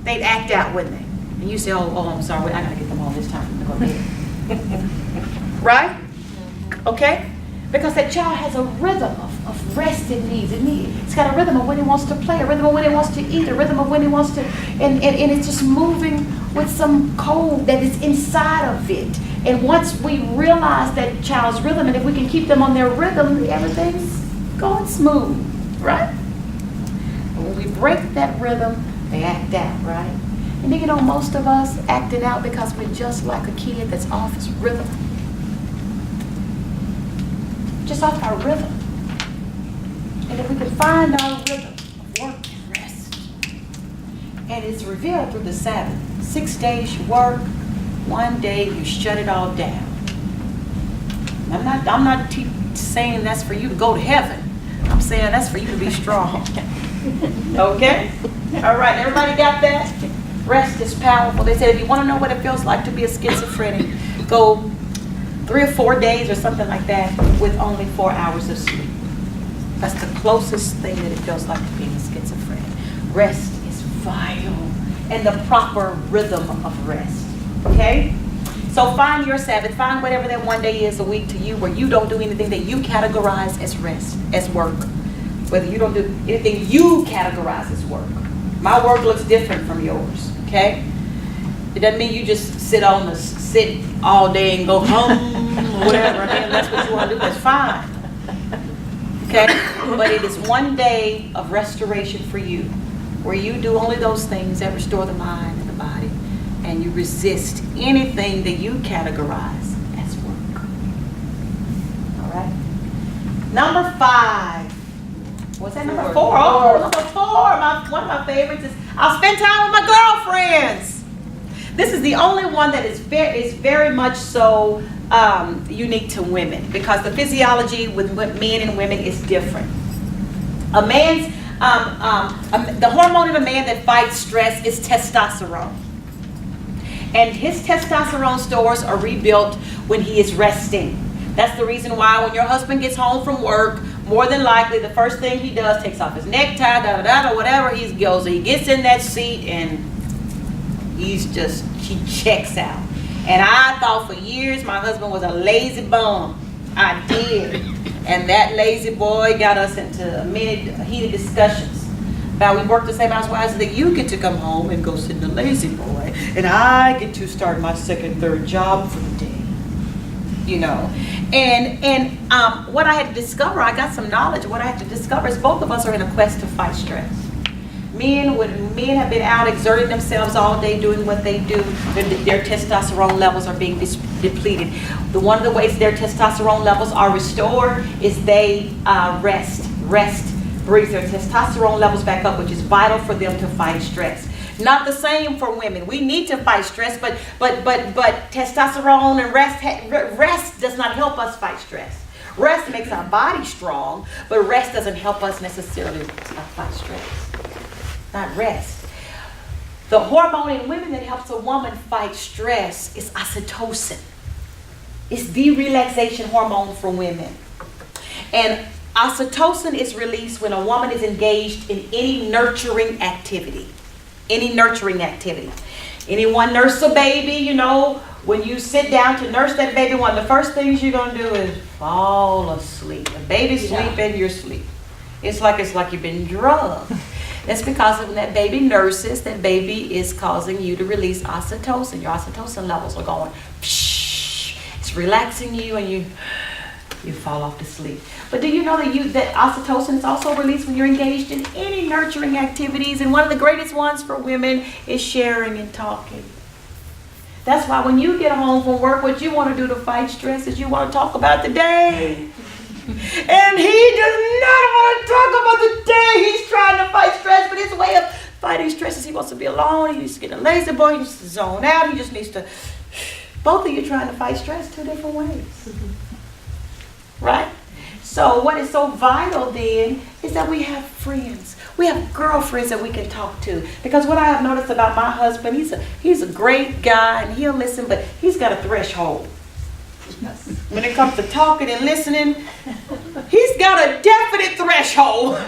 Speaker 4: they'd act out, wouldn't they? And you say, oh, I'm sorry, I gotta get them home this time. Go ahead. Right? Okay? Because that child has a rhythm of rest it needs. It's got a rhythm of when it wants to play, a rhythm of when it wants to eat, a rhythm of when it wants to, and it's just moving with some code that is inside of it. And once we realize that child's rhythm, and if we can keep them on their rhythm, everything's going smooth, right? But when we break that rhythm, they act out, right? And most of us acting out because we're just like a kid that's off his rhythm. Just off our rhythm. And if we can find our rhythm of work and rest, and it's revealed through the Sabbath. 6 days you work, 1 day you shut it all down. I'm not saying that's for you to go to heaven. I'm saying that's for you to be strong. Okay? All right, everybody got that? Rest is powerful. They said if you want to know what it feels like to be a schizophrenic, go 3 or 4 days or something like that with only 4 hours of sleep. That's the closest thing that it feels like to being a schizophrenic. Rest is vital, and the proper rhythm of rest, okay? So find your Sabbath, find whatever that one day is a week to you where you don't do anything that you categorize as rest, as work. Whether you don't do anything you categorize as work. My work looks different from yours, okay? It doesn't mean you just sit all day and go home, or whatever. I mean, that's what you want to do, that's fine. Okay? But it is one day of restoration for you, where you do only those things that restore the mind and the body, and you resist anything that you categorize as work. All right? Number 5. What's that, number 4? Oh, number 4. One of my favorites is I'll spend time with my girlfriends. This is the only one that is very much so unique to women, because the physiology with men and women is different. A man's the hormone in a man that fights stress is testosterone, and his testosterone stores are rebuilt when he is resting. That's the reason why when your husband gets home from work, more than likely the first thing he does, takes off his necktie, or whatever he goes, he gets in that seat and he checks out. And I thought for years my husband was a lazy bum. I did. And that lazy boy got us into many heated discussions about we work the same hours. Why is it that you get to come home and go sit in the lazy boy, and I get to start my second, third job for the day? You know, and what I had to discover, I got some knowledge. What I had to discover is both of us are in a quest to fight stress. Men have been out exerting themselves all day doing what they do, their testosterone levels are being depleted. One of the ways their testosterone levels are restored is they rest brings their testosterone levels back up, which is vital for them to fight stress. Not the same for women. We need to fight stress, but testosterone and rest does not help us fight stress. Rest makes our body strong, but rest doesn't help us necessarily fight stress. Not rest. The hormone in women that helps a woman fight stress is oxytocin. It's the relaxation hormone for women. And oxytocin is released when a woman is engaged in any nurturing activity. Anyone nurse a baby, you know, when you sit down to nurse that baby, one of the first things you're going to do is fall asleep. The baby's sleeping, you're asleep. It's like you've been drugged. That's because when that baby nurses, that baby is causing you to release oxytocin. Your oxytocin levels are going, psh, it's relaxing you, and you fall off to sleep. But do you know that oxytocin is also released when you're engaged in any nurturing activities? And one of the greatest ones for women is sharing and talking. That's why when you get home from work, what you want to do to fight stress is you want to talk about the day. And he does not want to talk about the day. He's trying to fight stress, but his way of fighting stress is he wants to be alone. He needs to get a lazy boy. He needs to zone out. He just needs to... Both of you trying to fight stress 2 different ways. Right? So what is so vital then is that we have friends. We have girlfriends that we can talk to. Because what I have noticed about my husband, he's a great guy and he'll listen, but he's got a threshold. When it comes to talking and listening, he's got a definite threshold.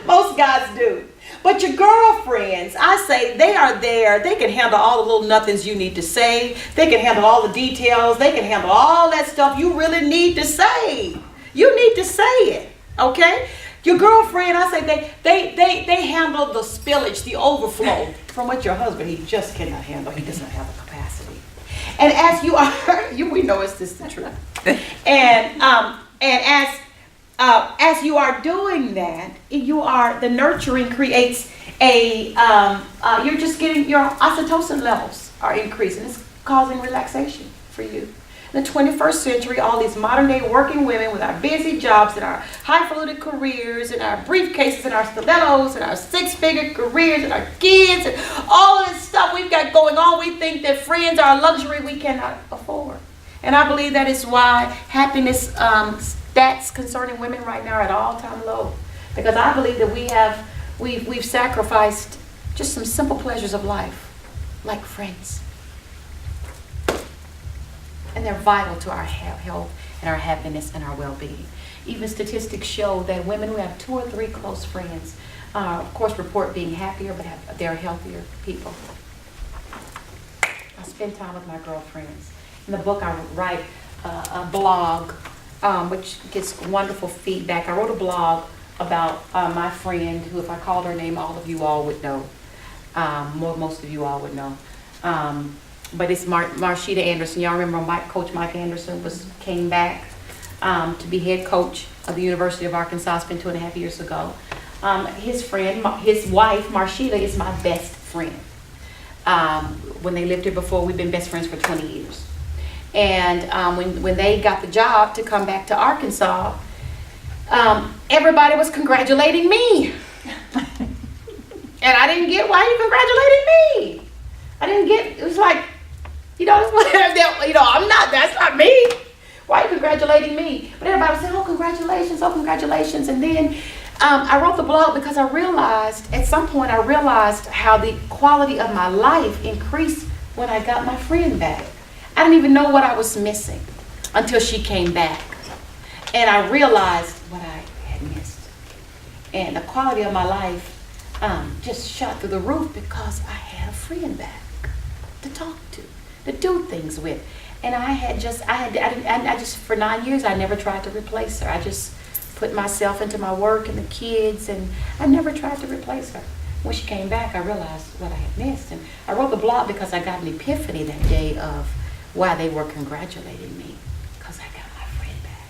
Speaker 4: Most guys do. But your girlfriends, I say, they are there. They can handle all the little nothings you need to say. They can handle all the details. They can handle all that stuff you really need to say. You need to say it, okay? Your girlfriend, I say, they handle the spillage, the overflow from what your husband, he just cannot handle. He doesn't have the capacity. And as you are, we know it's just the truth. And as you are doing that, the nurturing creates you're just getting, your oxytocin levels are increasing. It's causing relaxation for you. In the 21st century, all these modern day working women with our busy jobs and our highfalutin careers and our briefcases and our stilettos and our 6-figure careers and our kids and all of this stuff we've got going on, we think that friends are a luxury we cannot afford. And I believe that is why happiness stats concerning women right now are at all-time low. Because I believe that we've sacrificed just some simple pleasures of life, like friends. And they're vital to our health and our happiness and our well-being. even statistics show that women who have 2 or 3 close friends, of course, report being happier, but they're healthier people. I spend time with my girlfriends. In the book, I write a blog, which gets wonderful feedback. I wrote a blog about my friend, who, if I called her name, all of you all would know. Most of you all would know. But it's Marshita Anderson. Y'all remember Coach Mike Anderson came back to be head coach of the University of Arkansas. It's been 2.5 years ago. His wife, Marshita, is my best friend. When they lived here before, we've been best friends for 20 years. And when they got the job to come back to Arkansas, everybody was congratulating me. And I didn't get, why are you congratulating me? I didn't get, it was like, I'm not, that's not me. Why are you congratulating me? But everybody was saying, oh, congratulations, oh, congratulations. And then I wrote the blog because at some point I realized how the quality of my life increased when I got my friend back. I didn't even know what I was missing until she came back. And I realized what I had missed. And the quality of my life just shot through the roof because I had a friend back to talk to do things with. And for 9 years, I never tried to replace her. I just put myself into my work and the kids, and I never tried to replace her. When she came back, I realized what I had missed. And I wrote the blog because I got an epiphany that day of why they were congratulating me, because I got my friend back.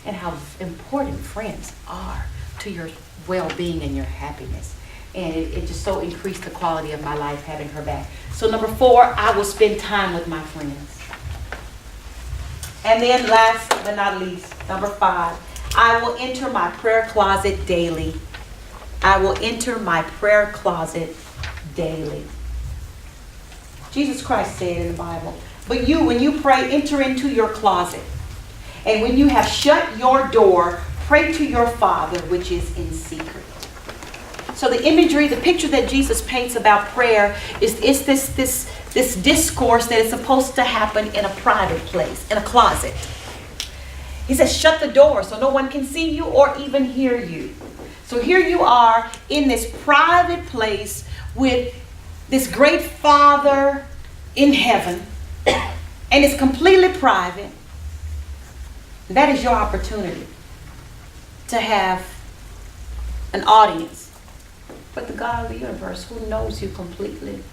Speaker 4: And how important friends are to your well-being and your happiness. And it just so increased the quality of my life having her back. So number 4, I will spend time with my friends. And then last but not least, number 5, I will enter my prayer closet daily. I will enter my prayer closet daily. Jesus Christ said in the Bible, but you, when you pray, enter into your closet. And when you have shut your door, pray to your Father which is in secret. So the imagery, the picture that Jesus paints about prayer is this discourse that is supposed to happen in a private place, in a closet. He says, shut the door so no one can see you or even hear you. So here you are in this private place with this great Father in heaven, and it's completely private. That is your opportunity to have an audience. But the God of the universe, who knows you completely,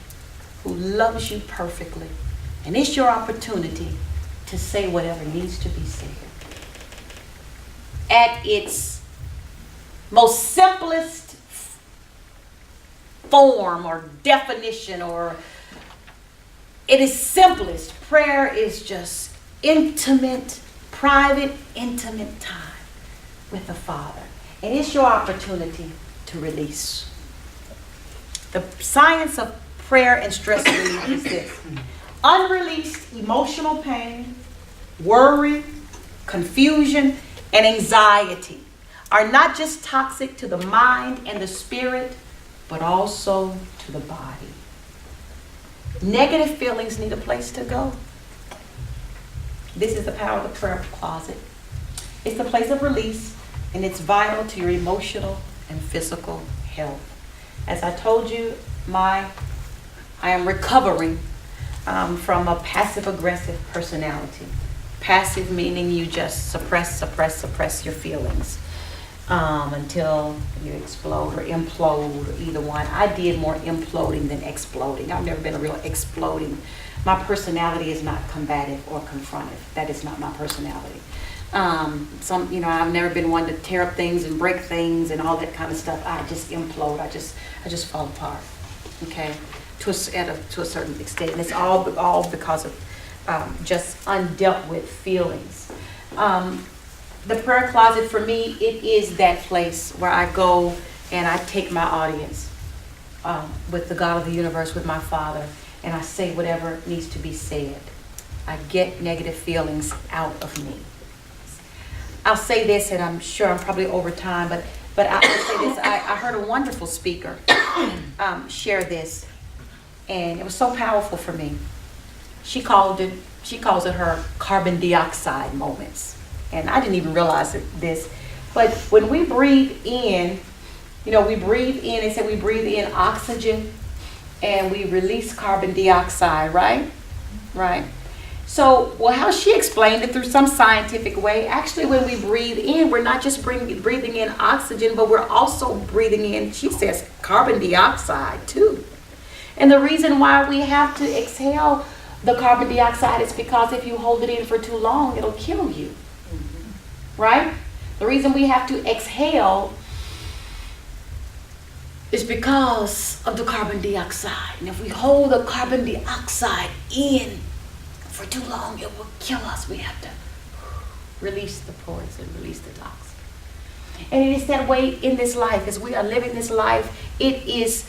Speaker 4: who loves you perfectly, and it's your opportunity to say whatever needs to be said. At its most simplest form or definition, or it is simplest, prayer is just intimate, private, intimate time with the Father. And it's your opportunity to release. The science of prayer and stress relief is this. Unreleased emotional pain, worry, confusion, and anxiety are not just toxic to the mind and the spirit, but also to the body. Negative feelings need a place to go. This is the power of the prayer closet. It's the place of release, and it's vital to your emotional and physical health. As I told you, I am recovering from a passive-aggressive personality. Passive meaning you just suppress your feelings until you explode or implode, or either one. I did more imploding than exploding. I've never been a real exploding. My personality is not combative or confrontive. That is not my personality. I've never been one to tear up things and break things and all that kind of stuff. I just implode. I just fall apart. Okay, to a certain extent, and it's all because of just undealt with feelings. The prayer closet for me, it is that place where I go and I take my audience with the God of the universe, with my Father, and I say whatever needs to be said. I get negative feelings out of me. I'll say this, and I'm sure I'm probably over time, but I'll say this. I heard a wonderful speaker share this, and it was so powerful for me. She calls it her carbon dioxide moments. and I didn't even realize this, but when we breathe in, we breathe in, they say we breathe in oxygen and we release carbon dioxide, right? Right. So, how she explained it through some scientific way, actually when we breathe in, we're not just breathing in oxygen, but we're also breathing in, she says, carbon dioxide too. And the reason why we have to exhale the carbon dioxide is because if you hold it in for too long, it'll kill you. Right? The reason we have to exhale is because of the carbon dioxide. And if we hold the carbon dioxide in for too long, it will kill us. We have to release the poison, release the toxin. And it is that way in this life. As we are living this life, it is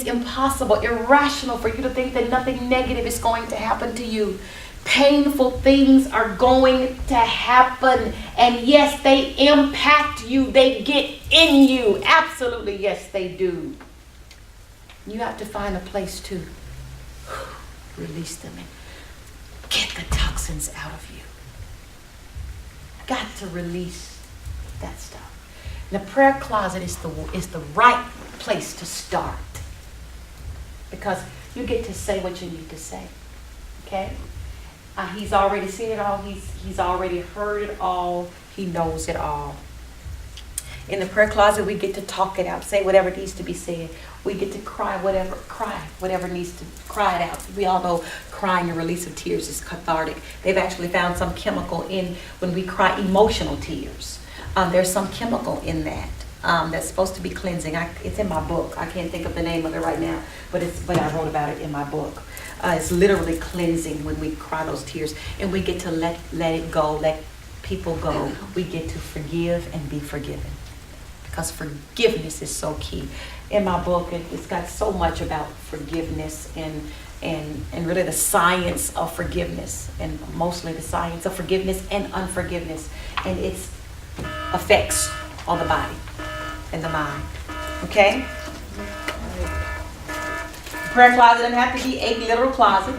Speaker 4: impossible, irrational for you to think that nothing negative is going to happen to you. Painful things are going to happen. And yes, they impact you. They get in you. Absolutely, yes, they do. You have to find a place to release them and get the toxins out of you. Got to release that stuff. The prayer closet is the right place to start, because you get to say what you need to say. Okay? He's already seen it all. He's already heard it all. He knows it all. In the prayer closet, we get to talk it out, say whatever needs to be said. We get to cry whatever needs to cry it out. We all know crying and release of tears is cathartic. They've actually found some chemical in when we cry emotional tears. There's some chemical in that that's supposed to be cleansing. It's in my book. I can't think of the name of it right now, but I wrote about it in my book. It's literally cleansing when we cry those tears, and we get to let it go, let people go. We get to forgive and be forgiven, because forgiveness is so key. In my book, it's got so much about forgiveness and really the science of forgiveness, and mostly the science of forgiveness and unforgiveness, and its effects on the body and the mind. Okay? Prayer closet doesn't have to be a literal closet.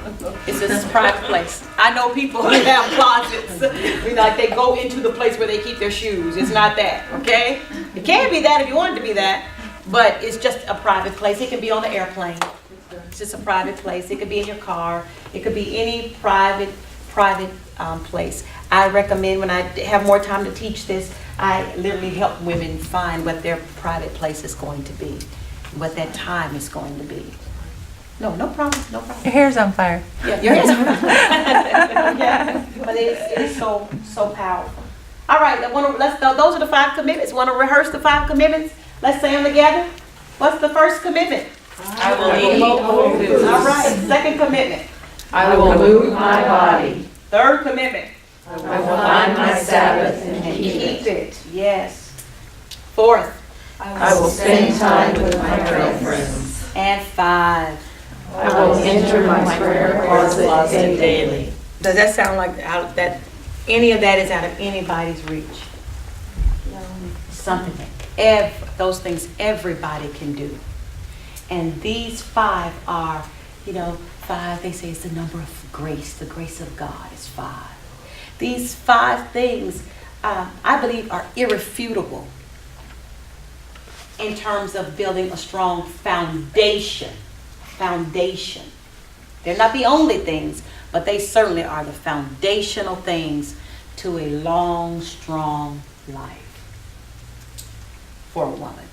Speaker 4: It's just a private place. I know people who have closets. Like they go into the place where they keep their shoes. It's not that, okay? It can be that if you want it to be that, but it's just a private place. It can be on the airplane. It's just a private place. It could be in your car. It could be any private place. I recommend, when I have more time to teach this, I literally help women find what their private place is going to be, what that time is going to be. No problem.
Speaker 6: Your hair's on fire.
Speaker 4: Yeah, your hair's on fire. Yeah, but it is so powerful. All right, those are the 5 commitments. Want to rehearse the 5 commitments? Let's say them together. What's the first commitment?
Speaker 5: I will eat whole foods.
Speaker 4: All right, second commitment.
Speaker 5: I will move my body.
Speaker 4: Third commitment.
Speaker 5: I will find my Sabbath and keep it.
Speaker 4: Yes. Fourth.
Speaker 5: I will spend time with my girlfriends.
Speaker 4: And 5.
Speaker 5: I will enter my prayer closet daily.
Speaker 4: Does that sound like any of that is out of anybody's reach? No. Something those things everybody can do. And these 5 are, 5, they say, is the number of grace. The grace of God is 5. These 5 things, I believe, are irrefutable in terms of building a strong foundation. They're not the only things, but they certainly are the foundational things to a long, strong life for a woman.